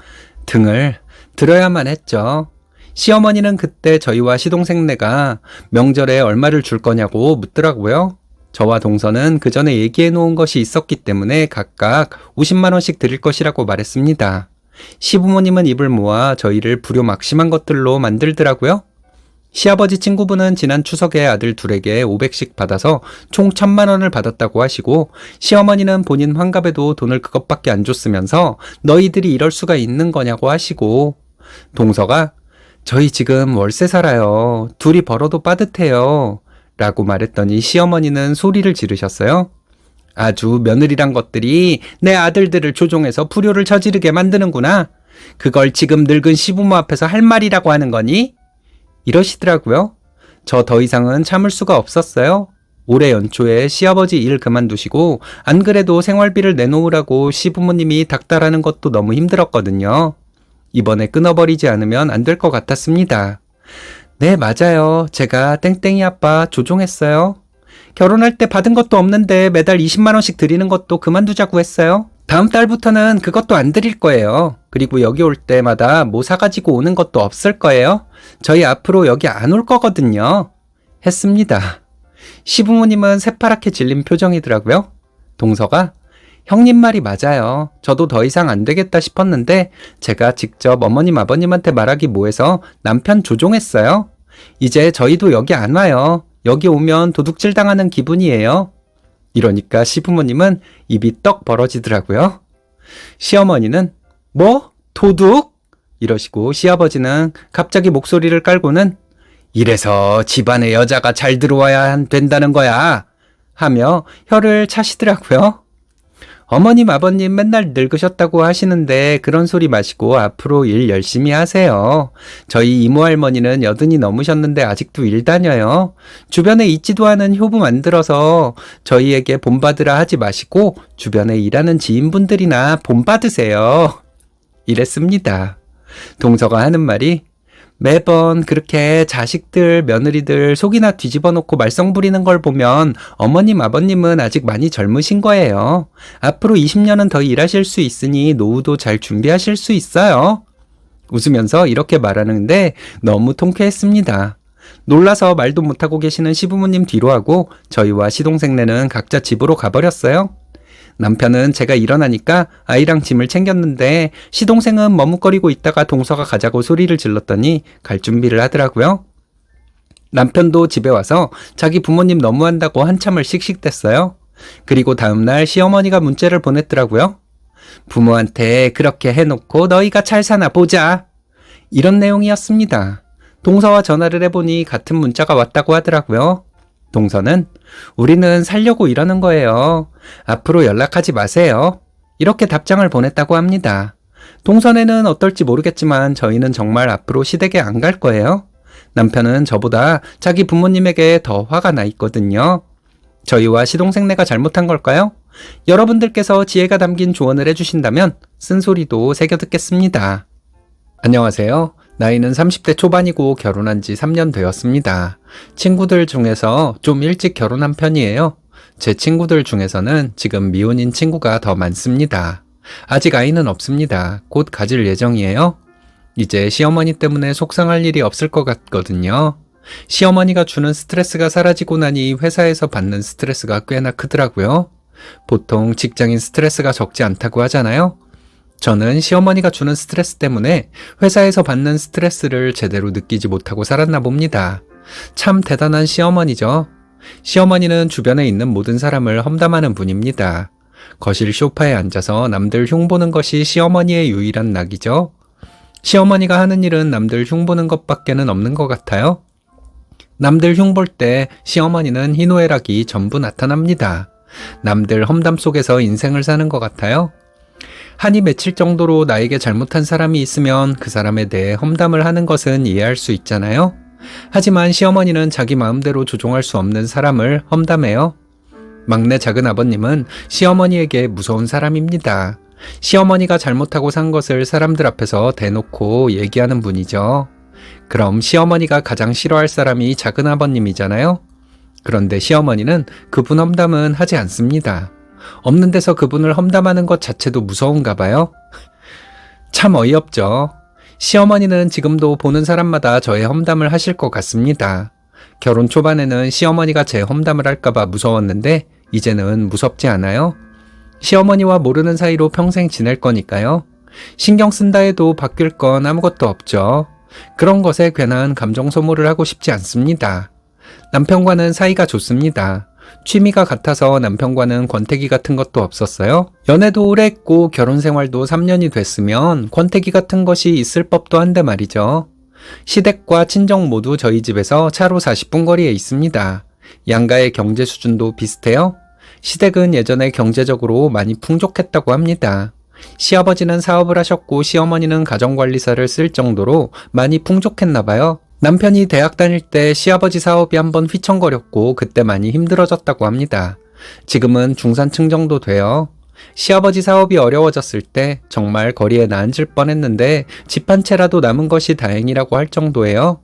등을 들어야만 했죠. 시어머니는 그때 저희와 시동생네가 명절에 얼마를 줄 거냐고 묻더라고요. 저와 동서는 그 전에 얘기해 놓은 것이 있었기 때문에 각각 50만 원씩 드릴 것이라고 말했습니다. 시부모님은 입을 모아 저희를 불효막심한 것들로 만들더라고요. 시아버지 친구분은 지난 추석에 아들 둘에게 500씩 받아서 총 1000만 원을 받았다고 하시고, 시어머니는 본인 환갑에도 돈을 그것밖에 안 줬으면서 너희들이 이럴 수가 있는 거냐고 하시고, 동서가 저희 지금 월세 살아요. 둘이 벌어도 빠듯해요. 라고 말했더니 시어머니는 소리를 지르셨어요. 아주 며느리란 것들이 내 아들들을 조종해서 불효를 저지르게 만드는구나. 그걸 지금 늙은 시부모 앞에서 할 말이라고 하는 거니? 이러시더라고요. 저 더 이상은 참을 수가 없었어요. 올해 연초에 시아버지 일 그만두시고 안 그래도 생활비를 내놓으라고 시부모님이 닥달하는 것도 너무 힘들었거든요. 이번에 끊어버리지 않으면 안 될 것 같았습니다. 네, 맞아요. 제가 땡땡이 아빠 조종했어요. 결혼할 때 받은 것도 없는데 매달 20만 원씩 드리는 것도 그만두자고 했어요. 다음 달부터는 그것도 안 드릴 거예요. 그리고 여기 올 때마다 뭐 사가지고 오는 것도 없을 거예요. 저희 앞으로 여기 안 올 거거든요. 했습니다. 시부모님은 새파랗게 질린 표정이더라고요. 동서가 형님 말이 맞아요. 저도 더 이상 안 되겠다 싶었는데 제가 직접 어머님 아버님한테 말하기 뭐해서 남편 조종했어요. 이제 저희도 여기 안 와요. 여기 오면 도둑질 당하는 기분이에요. 이러니까 시부모님은 입이 떡 벌어지더라고요. 시어머니는 뭐? 도둑? 이러시고 시아버지는 갑자기 목소리를 깔고는 이래서 집안에 여자가 잘 들어와야 된다는 거야 하며 혀를 차시더라고요. 어머님 아버님 맨날 늙으셨다고 하시는데 그런 소리 마시고 앞으로 일 열심히 하세요. 저희 이모 할머니는 80이 넘으셨는데 아직도 일 다녀요. 주변에 있지도 않은 효부 만들어서 저희에게 본받으라 하지 마시고 주변에 일하는 지인분들이나 본받으세요. 이랬습니다. 동서가 하는 말이 매번 그렇게 자식들, 며느리들 속이나 뒤집어 놓고 말썽 부리는 걸 보면 어머님, 아버님은 아직 많이 젊으신 거예요. 앞으로 20년은 더 일하실 수 있으니 노후도 잘 준비하실 수 있어요. 웃으면서 이렇게 말하는데 너무 통쾌했습니다. 놀라서 말도 못하고 계시는 시부모님 뒤로 하고 저희와 시동생네는 각자 집으로 가버렸어요. 남편은 제가 일어나니까 아이랑 짐을 챙겼는데 시동생은 머뭇거리고 있다가 동서가 가자고 소리를 질렀더니 갈 준비를 하더라고요. 남편도 집에 와서 자기 부모님 너무한다고 한참을 씩씩댔어요. 그리고 다음날 시어머니가 문자를 보냈더라고요. 부모한테 그렇게 해놓고 너희가 잘 사나 보자. 이런 내용이었습니다. 동서와 전화를 해보니 같은 문자가 왔다고 하더라고요. 동서는 우리는 살려고 이러는 거예요. 앞으로 연락하지 마세요. 이렇게 답장을 보냈다고 합니다. 동서네는 어떨지 모르겠지만 저희는 정말 앞으로 시댁에 안 갈 거예요. 남편은 저보다 자기 부모님에게 더 화가 나 있거든요. 저희와 시동생네가 잘못한 걸까요? 여러분들께서 지혜가 담긴 조언을 해주신다면 쓴소리도 새겨 듣겠습니다. 안녕하세요. 나이는 30대 초반이고 결혼한 지 3년 되었습니다. 친구들 중에서 좀 일찍 결혼한 편이에요. 제 친구들 중에서는 지금 미혼인 친구가 더 많습니다. 아직 아이는 없습니다. 곧 가질 예정이에요. 이제 시어머니 때문에 속상할 일이 없을 것 같거든요. 시어머니가 주는 스트레스가 사라지고 나니 회사에서 받는 스트레스가 꽤나 크더라고요. 보통 직장인 스트레스가 적지 않다고 하잖아요. 저는 시어머니가 주는 스트레스 때문에 회사에서 받는 스트레스를 제대로 느끼지 못하고 살았나 봅니다. 참 대단한 시어머니죠. 시어머니는 주변에 있는 모든 사람을 험담하는 분입니다. 거실 소파에 앉아서 남들 흉보는 것이 시어머니의 유일한 낙이죠. 시어머니가 하는 일은 남들 흉보는 것밖에는 없는 것 같아요. 남들 흉볼 때 시어머니는 희노애락이 전부 나타납니다. 남들 험담 속에서 인생을 사는 것 같아요. 한이 맺힐 정도로 나에게 잘못한 사람이 있으면 그 사람에 대해 험담을 하는 것은 이해할 수 있잖아요. 하지만 시어머니는 자기 마음대로 조종할 수 없는 사람을 험담해요. 막내 작은 아버님은 시어머니에게 무서운 사람입니다. 시어머니가 잘못하고 산 것을 사람들 앞에서 대놓고 얘기하는 분이죠. 그럼 시어머니가 가장 싫어할 사람이 작은아버님이잖아요? 그런데 시어머니는 그분 험담은 하지 않습니다. 없는 데서 그분을 험담하는 것 자체도 무서운가 봐요. 참 어이없죠. 시어머니는 지금도 보는 사람마다 저의 험담을 하실 것 같습니다. 결혼 초반에는 시어머니가 제 험담을 할까봐 무서웠는데 이제는 무섭지 않아요. 시어머니와 모르는 사이로 평생 지낼 거니까요. 신경 쓴다 해도 바뀔 건 아무것도 없죠. 그런 것에 괜한 감정 소모를 하고 싶지 않습니다. 남편과는 사이가 좋습니다. 취미가 같아서 남편과는 권태기 같은 것도 없었어요. 연애도 오래 했고 결혼 생활도 3년이 됐으면 권태기 같은 것이 있을 법도 한데 말이죠. 시댁과 친정 모두 저희 집에서 차로 40분 거리에 있습니다. 양가의 경제 수준도 비슷해요. 시댁은 예전에 경제적으로 많이 풍족했다고 합니다. 시아버지는 사업을 하셨고 시어머니는 가정관리사를 쓸 정도로 많이 풍족했나 봐요. 남편이 대학 다닐 때 시아버지 사업이 한번 휘청거렸고 그때 많이 힘들어졌다고 합니다. 지금은 중산층 정도 돼요. 시아버지 사업이 어려워졌을 때 정말 거리에 나앉을 뻔했는데 집 한 채라도 남은 것이 다행이라고 할 정도예요.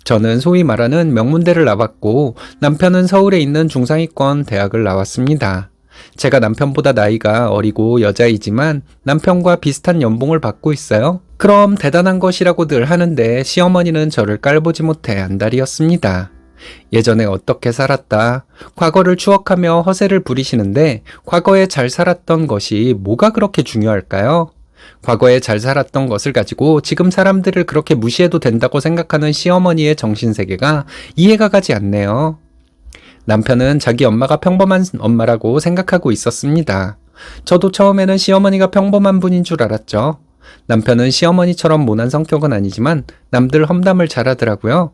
저는 소위 말하는 명문대를 나왔고 남편은 서울에 있는 중상위권 대학을 나왔습니다. 제가 남편보다 나이가 어리고 여자이지만 남편과 비슷한 연봉을 받고 있어요. 그럼 대단한 것이라고 늘 하는데 시어머니는 저를 깔보지 못해 안달이었습니다. 예전에 어떻게 살았다, 과거를 추억하며 허세를 부리시는데 과거에 잘 살았던 것이 뭐가 그렇게 중요할까요? 과거에 잘 살았던 것을 가지고 지금 사람들을 그렇게 무시해도 된다고 생각하는 시어머니의 정신세계가 이해가 가지 않네요. 남편은 자기 엄마가 평범한 엄마라고 생각하고 있었습니다. 저도 처음에는 시어머니가 평범한 분인 줄 알았죠. 남편은 시어머니처럼 모난 성격은 아니지만 남들 험담을 잘하더라고요.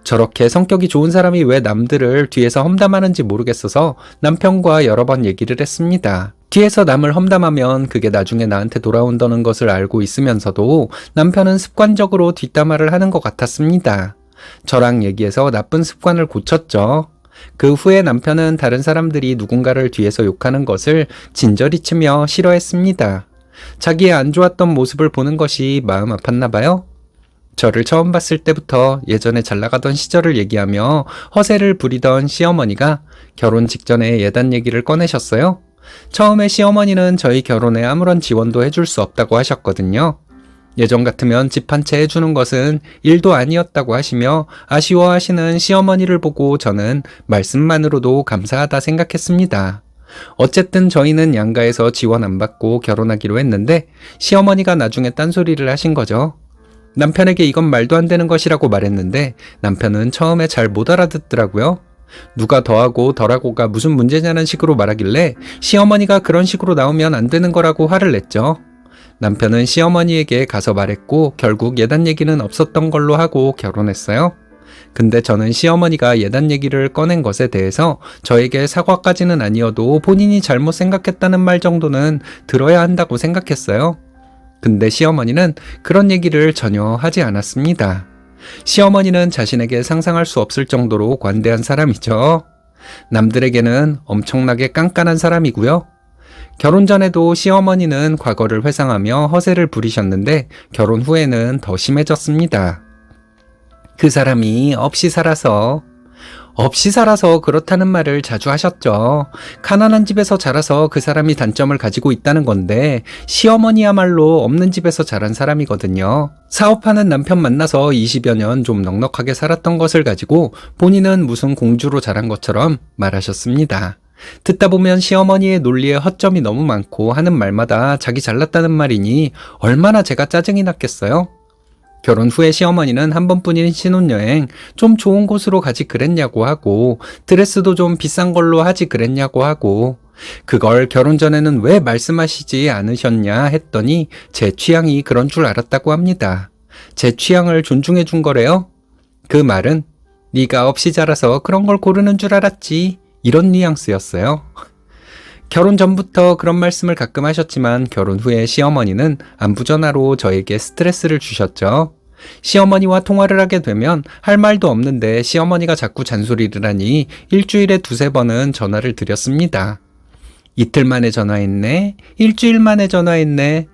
저렇게 성격이 좋은 사람이 왜 남들을 뒤에서 험담하는지 모르겠어서 남편과 여러 번 얘기를 했습니다. 뒤에서 남을 험담하면 그게 나중에 나한테 돌아온다는 것을 알고 있으면서도 남편은 습관적으로 뒷담화를 하는 것 같았습니다. 저랑 얘기해서 나쁜 습관을 고쳤죠. 그 후에 남편은 다른 사람들이 누군가를 뒤에서 욕하는 것을 진저리 치며 싫어했습니다. 자기의 안 좋았던 모습을 보는 것이 마음 아팠나 봐요. 저를 처음 봤을 때부터 예전에 잘 나가던 시절을 얘기하며 허세를 부리던 시어머니가 결혼 직전에 예단 얘기를 꺼내셨어요. 처음에 시어머니는 저희 결혼에 아무런 지원도 해줄 수 없다고 하셨거든요. 예전 같으면 집 한 채 해주는 것은 일도 아니었다고 하시며 아쉬워하시는 시어머니를 보고 저는 말씀만으로도 감사하다 생각했습니다. 어쨌든 저희는 양가에서 지원 안 받고 결혼하기로 했는데 시어머니가 나중에 딴소리를 하신 거죠. 남편에게 이건 말도 안 되는 것이라고 말했는데 남편은 처음에 잘 못 알아듣더라고요. 누가 더하고 덜하고가 무슨 문제냐는 식으로 말하길래 시어머니가 그런 식으로 나오면 안 되는 거라고 화를 냈죠. 남편은 시어머니에게 가서 말했고 결국 예단 얘기는 없었던 걸로 하고 결혼했어요. 근데 저는 시어머니가 예단 얘기를 꺼낸 것에 대해서 저에게 사과까지는 아니어도 본인이 잘못 생각했다는 말 정도는 들어야 한다고 생각했어요. 근데 시어머니는 그런 얘기를 전혀 하지 않았습니다. 시어머니는 자신에게 상상할 수 없을 정도로 관대한 사람이죠. 남들에게는 엄청나게 깐깐한 사람이고요. 결혼 전에도 시어머니는 과거를 회상하며 허세를 부리셨는데 결혼 후에는 더 심해졌습니다. 그 사람이 없이 살아서 그렇다는 말을 자주 하셨죠. 가난한 집에서 자라서 그 사람이 단점을 가지고 있다는 건데 시어머니야말로 없는 집에서 자란 사람이거든요. 사업하는 남편 만나서 20여 년 좀 넉넉하게 살았던 것을 가지고 본인은 무슨 공주로 자란 것처럼 말하셨습니다. 듣다 보면 시어머니의 논리에 허점이 너무 많고 하는 말마다 자기 잘났다는 말이니 얼마나 제가 짜증이 났겠어요? 결혼 후에 시어머니는 한 번뿐인 신혼여행 좀 좋은 곳으로 가지 그랬냐고 하고 드레스도 좀 비싼 걸로 하지 그랬냐고 하고 그걸 결혼 전에는 왜 말씀하시지 않으셨냐 했더니 제 취향이 그런 줄 알았다고 합니다. 제 취향을 존중해 준 거래요. 그 말은 네가 없이 자라서 그런 걸 고르는 줄 알았지 이런 뉘앙스였어요. 결혼 전부터 그런 말씀을 가끔 하셨지만 결혼 후에 시어머니는 안부전화로 저에게 스트레스를 주셨죠. 시어머니와 통화를 하게 되면 할 말도 없는데 시어머니가 자꾸 잔소리를 하니 일주일에 2-3번은 전화를 드렸습니다. 이틀 만에 전화했네, 일주일 만에 전화했네,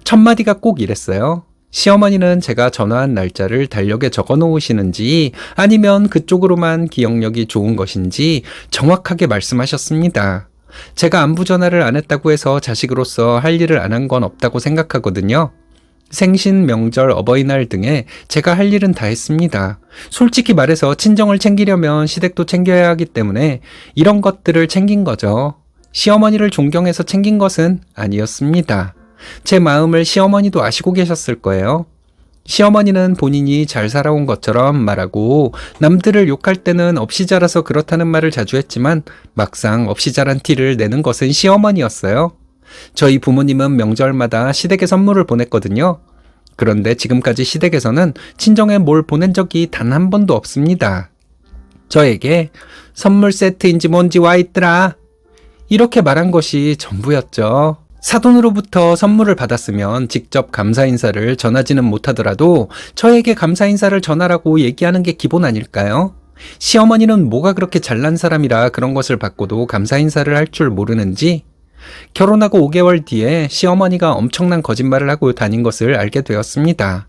첫마디가 꼭 이랬어요. 시어머니는 제가 전화한 날짜를 달력에 적어 놓으시는지 아니면 그쪽으로만 기억력이 좋은 것인지 정확하게 말씀하셨습니다. 제가 안부 전화를 안 했다고 해서 자식으로서 할 일을 안 한 건 없다고 생각하거든요. 생신, 명절, 어버이날 등에 제가 할 일은 다 했습니다. 솔직히 말해서 친정을 챙기려면 시댁도 챙겨야 하기 때문에 이런 것들을 챙긴 거죠. 시어머니를 존경해서 챙긴 것은 아니었습니다. 제 마음을 시어머니도 아시고 계셨을 거예요. 시어머니는 본인이 잘 살아온 것처럼 말하고 남들을 욕할 때는 없이 자라서 그렇다는 말을 자주 했지만 막상 없이 자란 티를 내는 것은 시어머니였어요. 저희 부모님은 명절마다 시댁에 선물을 보냈거든요. 그런데 지금까지 시댁에서는 친정에 뭘 보낸 적이 단 한 번도 없습니다. 저에게 선물 세트인지 뭔지 와 있더라. 이렇게 말한 것이 전부였죠. 사돈으로부터 선물을 받았으면 직접 감사 인사를 전하지는 못하더라도 저에게 감사 인사를 전하라고 얘기하는 게 기본 아닐까요? 시어머니는 뭐가 그렇게 잘난 사람이라 그런 것을 받고도 감사 인사를 할 줄 모르는지 결혼하고 5개월 뒤에 시어머니가 엄청난 거짓말을 하고 다닌 것을 알게 되었습니다.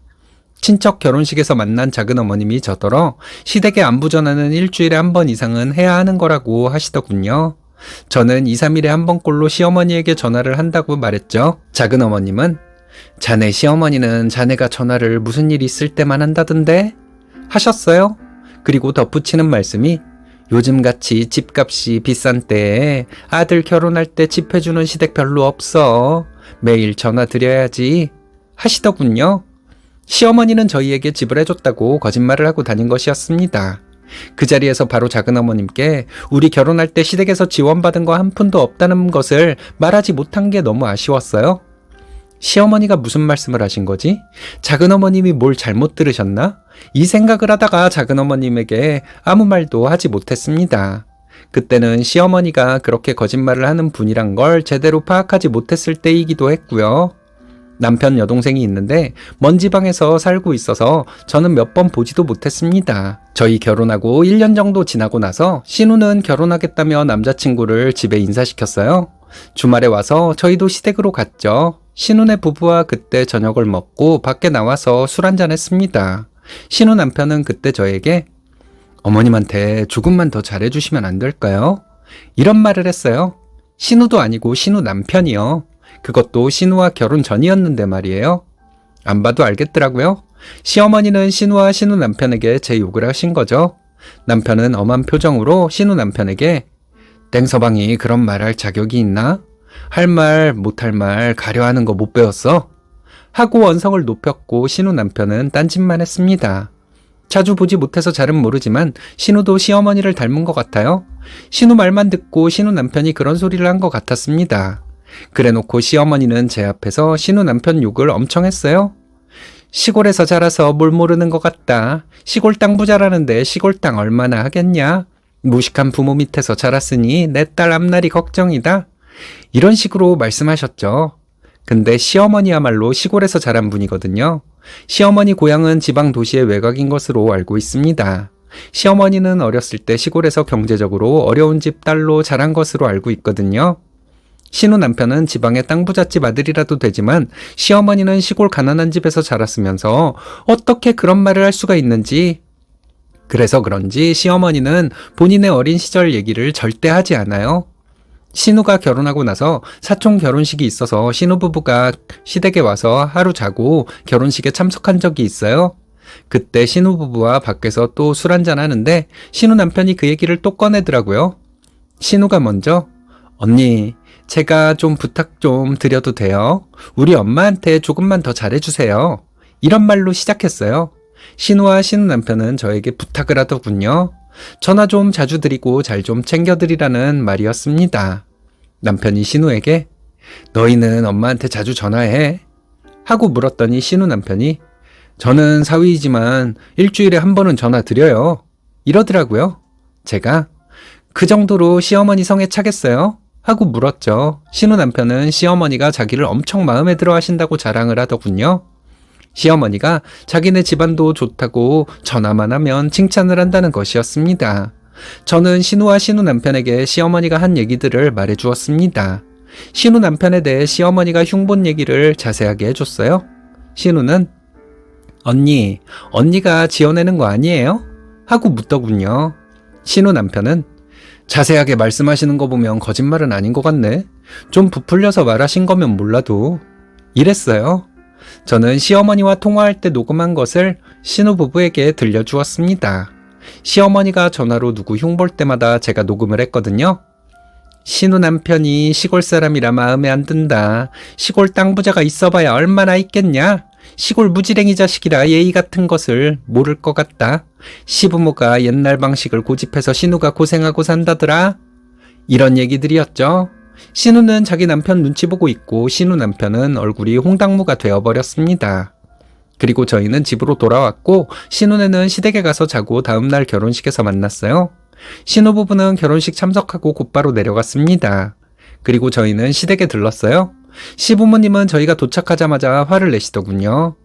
친척 결혼식에서 만난 작은어머님이 저더러 시댁에 안부 전화는 일주일에 한 번 이상은 해야 하는 거라고 하시더군요. 저는 2, 3일에 한 번꼴로 시어머니에게 전화를 한다고 말했죠. 작은어머님은 자네 시어머니는 자네가 전화를 무슨 일 있을 때만 한다던데? 하셨어요? 그리고 덧붙이는 말씀이 요즘같이 집값이 비싼 때에 아들 결혼할 때 집 해주는 시댁 별로 없어. 매일 전화 드려야지. 하시더군요. 시어머니는 저희에게 집을 해줬다고 거짓말을 하고 다닌 것이었습니다. 그 자리에서 바로 작은어머님께 우리 결혼할 때 시댁에서 지원받은 거 한 푼도 없다는 것을 말하지 못한 게 너무 아쉬웠어요. 시어머니가 무슨 말씀을 하신 거지? 작은어머님이 뭘 잘못 들으셨나? 이 생각을 하다가 작은어머님에게 아무 말도 하지 못했습니다. 그때는 시어머니가 그렇게 거짓말을 하는 분이란 걸 제대로 파악하지 못했을 때이기도 했고요. 남편 여동생이 있는데 먼 지방에서 살고 있어서 저는 몇 번 보지도 못했습니다. 저희 결혼하고 1년 정도 지나고 나서 신우는 결혼하겠다며 남자친구를 집에 인사시켰어요. 주말에 와서 저희도 시댁으로 갔죠. 신우네 부부와 그때 저녁을 먹고 밖에 나와서 술 한잔 했습니다. 신우 남편은 그때 저에게 어머님한테 조금만 더 잘해주시면 안 될까요? 이런 말을 했어요. 신우도 아니고 신우 남편이요. 그것도 신우와 결혼 전이었는데 말이에요. 안 봐도 알겠더라고요. 시어머니는 신우와 신우 남편에게 제 욕을 하신 거죠. 남편은 엄한 표정으로 신우 남편에게 땡서방이 그런 말할 자격이 있나? 할 말 못할 말 가려하는 거 못 배웠어? 하고 언성을 높였고 신우 남편은 딴짓만 했습니다. 자주 보지 못해서 잘은 모르지만 신우도 시어머니를 닮은 것 같아요. 신우 말만 듣고 신우 남편이 그런 소리를 한 것 같았습니다. 그래놓고 시어머니는 제 앞에서 신우 남편 욕을 엄청 했어요. 시골에서 자라서 뭘 모르는 것 같다. 시골 땅 부자라는데 시골 땅 얼마나 하겠냐. 무식한 부모 밑에서 자랐으니 내 딸 앞날이 걱정이다. 이런 식으로 말씀하셨죠. 근데 시어머니야말로 시골에서 자란 분이거든요. 시어머니 고향은 지방 도시의 외곽인 것으로 알고 있습니다. 시어머니는 어렸을 때 시골에서 경제적으로 어려운 집 딸로 자란 것으로 알고 있거든요. 신우 남편은 지방의 땅 부잣집 아들이라도 되지만 시어머니는 시골 가난한 집에서 자랐으면서 어떻게 그런 말을 할 수가 있는지. 그래서 그런지 시어머니는 본인의 어린 시절 얘기를 절대 하지 않아요. 신우가 결혼하고 나서 사촌 결혼식이 있어서 신우 부부가 시댁에 와서 하루 자고 결혼식에 참석한 적이 있어요. 그때 신우 부부와 밖에서 또 술 한잔 하는데 신우 남편이 그 얘기를 또 꺼내더라고요. 신우가 먼저 언니, 제가 좀 부탁 좀 드려도 돼요? 우리 엄마한테 조금만 더 잘해주세요. 이런 말로 시작했어요. 신우와 신우 남편은 저에게 부탁을 하더군요. 전화 좀 자주 드리고 잘 좀 챙겨드리라는 말이었습니다. 남편이 신우에게 너희는 엄마한테 자주 전화해? 하고 물었더니 신우 남편이 저는 사위이지만 일주일에 한 번은 전화 드려요. 이러더라고요. 제가 그 정도로 시어머니 성에 차겠어요? 하고 물었죠. 신우 남편은 시어머니가 자기를 엄청 마음에 들어 하신다고 자랑을 하더군요. 시어머니가 자기네 집안도 좋다고 전화만 하면 칭찬을 한다는 것이었습니다. 저는 신우와 신우 남편에게 시어머니가 한 얘기들을 말해 주었습니다. 신우 남편에 대해 시어머니가 흉본 얘기를 자세하게 해줬어요. 신우는 언니가 지어내는 거 아니에요? 하고 묻더군요. 신우 남편은 자세하게 말씀하시는 거 보면 거짓말은 아닌 것 같네. 좀 부풀려서 말하신 거면 몰라도. 이랬어요. 저는 시어머니와 통화할 때 녹음한 것을 신우 부부에게 들려주었습니다. 시어머니가 전화로 누구 흉볼 때마다 제가 녹음을 했거든요. 신우 남편이 시골 사람이라 마음에 안 든다. 시골 땅 부자가 있어봐야 얼마나 있겠냐. 시골 무지랭이 자식이라 예의 같은 것을 모를 것 같다. 시부모가 옛날 방식을 고집해서 신우가 고생하고 산다더라. 이런 얘기들이었죠. 신우는 자기 남편 눈치 보고 있고 신우 남편은 얼굴이 홍당무가 되어버렸습니다. 그리고 저희는 집으로 돌아왔고 신우네는 시댁에 가서 자고 다음날 결혼식에서 만났어요. 신우 부부는 결혼식 참석하고 곧바로 내려갔습니다. 그리고 저희는 시댁에 들렀어요. 시부모님은 저희가 도착하자마자 화를 내시더군요.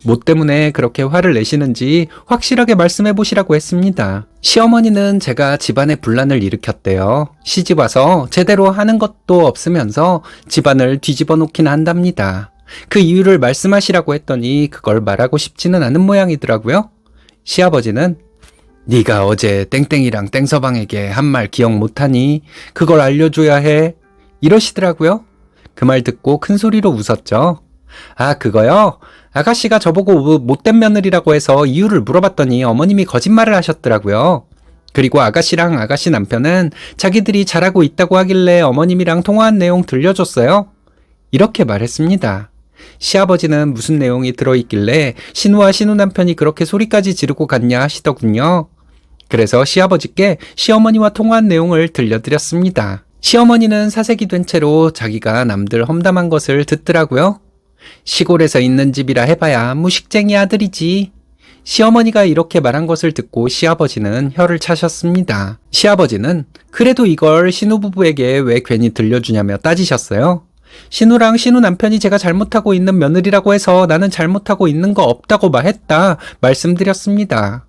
뭐 때문에 그렇게 화를 내시는지 확실하게 말씀해 보시라고 했습니다. 시어머니는 제가 집안에 분란을 일으켰대요. 시집 와서 제대로 하는 것도 없으면서 집안을 뒤집어 놓긴 한답니다. 그 이유를 말씀하시라고 했더니 그걸 말하고 싶지는 않은 모양이더라고요. 시아버지는 네가 어제 땡땡이랑 땡서방에게 한 말 기억 못하니 그걸 알려줘야 해. 이러시더라고요. 그 말 듣고 큰 소리로 웃었죠. 아, 그거요? 아가씨가 저보고 못된 며느리라고 해서 이유를 물어봤더니 어머님이 거짓말을 하셨더라고요. 그리고 아가씨랑 아가씨 남편은 자기들이 잘하고 있다고 하길래 어머님이랑 통화한 내용 들려줬어요. 이렇게 말했습니다. 시아버지는 무슨 내용이 들어있길래 신우와 신우 남편이 그렇게 소리까지 지르고 갔냐 하시더군요. 그래서 시아버지께 시어머니와 통화한 내용을 들려드렸습니다. 시어머니는 사색이 된 채로 자기가 남들 험담한 것을 듣더라고요. 시골에서 있는 집이라 해봐야 무식쟁이 아들이지. 시어머니가 이렇게 말한 것을 듣고 시아버지는 혀를 차셨습니다. 시아버지는 그래도 이걸 신우 부부에게 왜 괜히 들려주냐며 따지셨어요. 신우랑 신우 남편이 제가 잘못하고 있는 며느리라고 해서 나는 잘못하고 있는 거 없다고 말했다 말씀드렸습니다.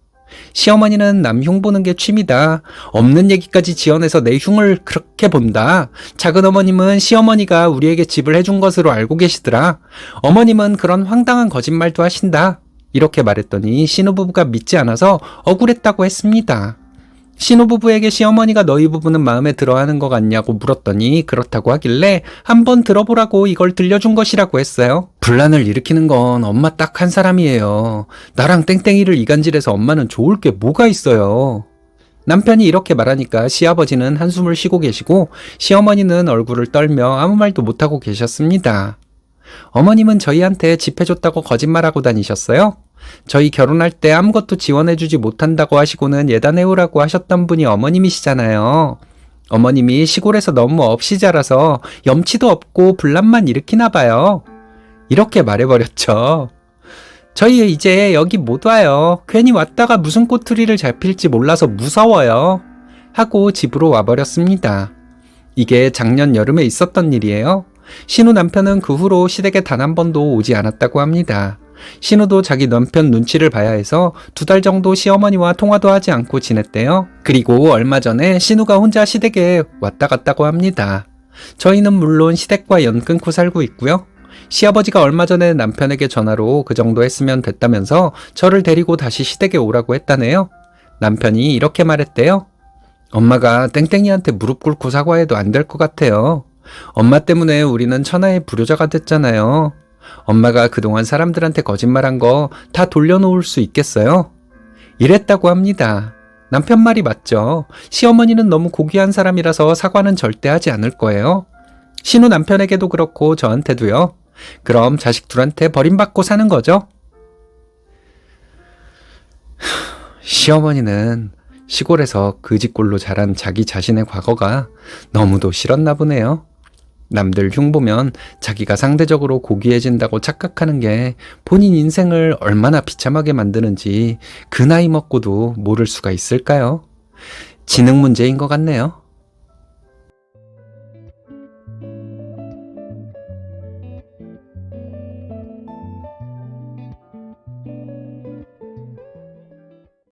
시어머니는 남 흉 보는 게 취미다. 없는 얘기까지 지어내서 내 흉을 그렇게 본다. 작은 어머님은 시어머니가 우리에게 집을 해준 것으로 알고 계시더라. 어머님은 그런 황당한 거짓말도 하신다. 이렇게 말했더니 신우부부가 믿지 않아서 억울했다고 했습니다. 신우부부에게 시어머니가 너희 부부는 마음에 들어하는 것 같냐고 물었더니 그렇다고 하길래 한번 들어보라고 이걸 들려준 것이라고 했어요. 분란을 일으키는 건 엄마 딱 한 사람이에요. 나랑 땡땡이를 이간질해서 엄마는 좋을 게 뭐가 있어요. 남편이 이렇게 말하니까 시아버지는 한숨을 쉬고 계시고 시어머니는 얼굴을 떨며 아무 말도 못하고 계셨습니다. 어머님은 저희한테 집 해줬다고 거짓말하고 다니셨어요? 저희 결혼할 때 아무것도 지원해주지 못한다고 하시고는 예단해오라고 하셨던 분이 어머님이시잖아요. 어머님이 시골에서 너무 없이 자라서 염치도 없고 분란만 일으키나 봐요. 이렇게 말해버렸죠. 저희 이제 여기 못 와요. 괜히 왔다가 무슨 꼬투리를 잡힐지 몰라서 무서워요. 하고 집으로 와버렸습니다. 이게 작년 여름에 있었던 일이에요. 신우 남편은 그 후로 시댁에 단 한 번도 오지 않았다고 합니다. 신우도 자기 남편 눈치를 봐야 해서 2달 정도 시어머니와 통화도 하지 않고 지냈대요. 그리고 얼마 전에 신우가 혼자 시댁에 왔다 갔다고 합니다. 저희는 물론 시댁과 연 끊고 살고 있고요. 시아버지가 얼마 전에 남편에게 전화로 그 정도 했으면 됐다면서 저를 데리고 다시 시댁에 오라고 했다네요. 남편이 이렇게 말했대요. 엄마가 땡땡이한테 무릎 꿇고 사과해도 안 될 것 같아요. 엄마 때문에 우리는 천하의 불효자가 됐잖아요. 엄마가 그동안 사람들한테 거짓말한 거 다 돌려놓을 수 있겠어요? 이랬다고 합니다. 남편 말이 맞죠. 시어머니는 너무 고귀한 사람이라서 사과는 절대 하지 않을 거예요. 신우 남편에게도 그렇고 저한테도요. 그럼 자식 둘한테 버림받고 사는 거죠? 시어머니는 시골에서 그지꼴로 자란 자기 자신의 과거가 너무도 싫었나 보네요. 남들 흉 보면 자기가 상대적으로 고귀해진다고 착각하는 게 본인 인생을 얼마나 비참하게 만드는지 그 나이 먹고도 모를 수가 있을까요? 지능 문제인 것 같네요.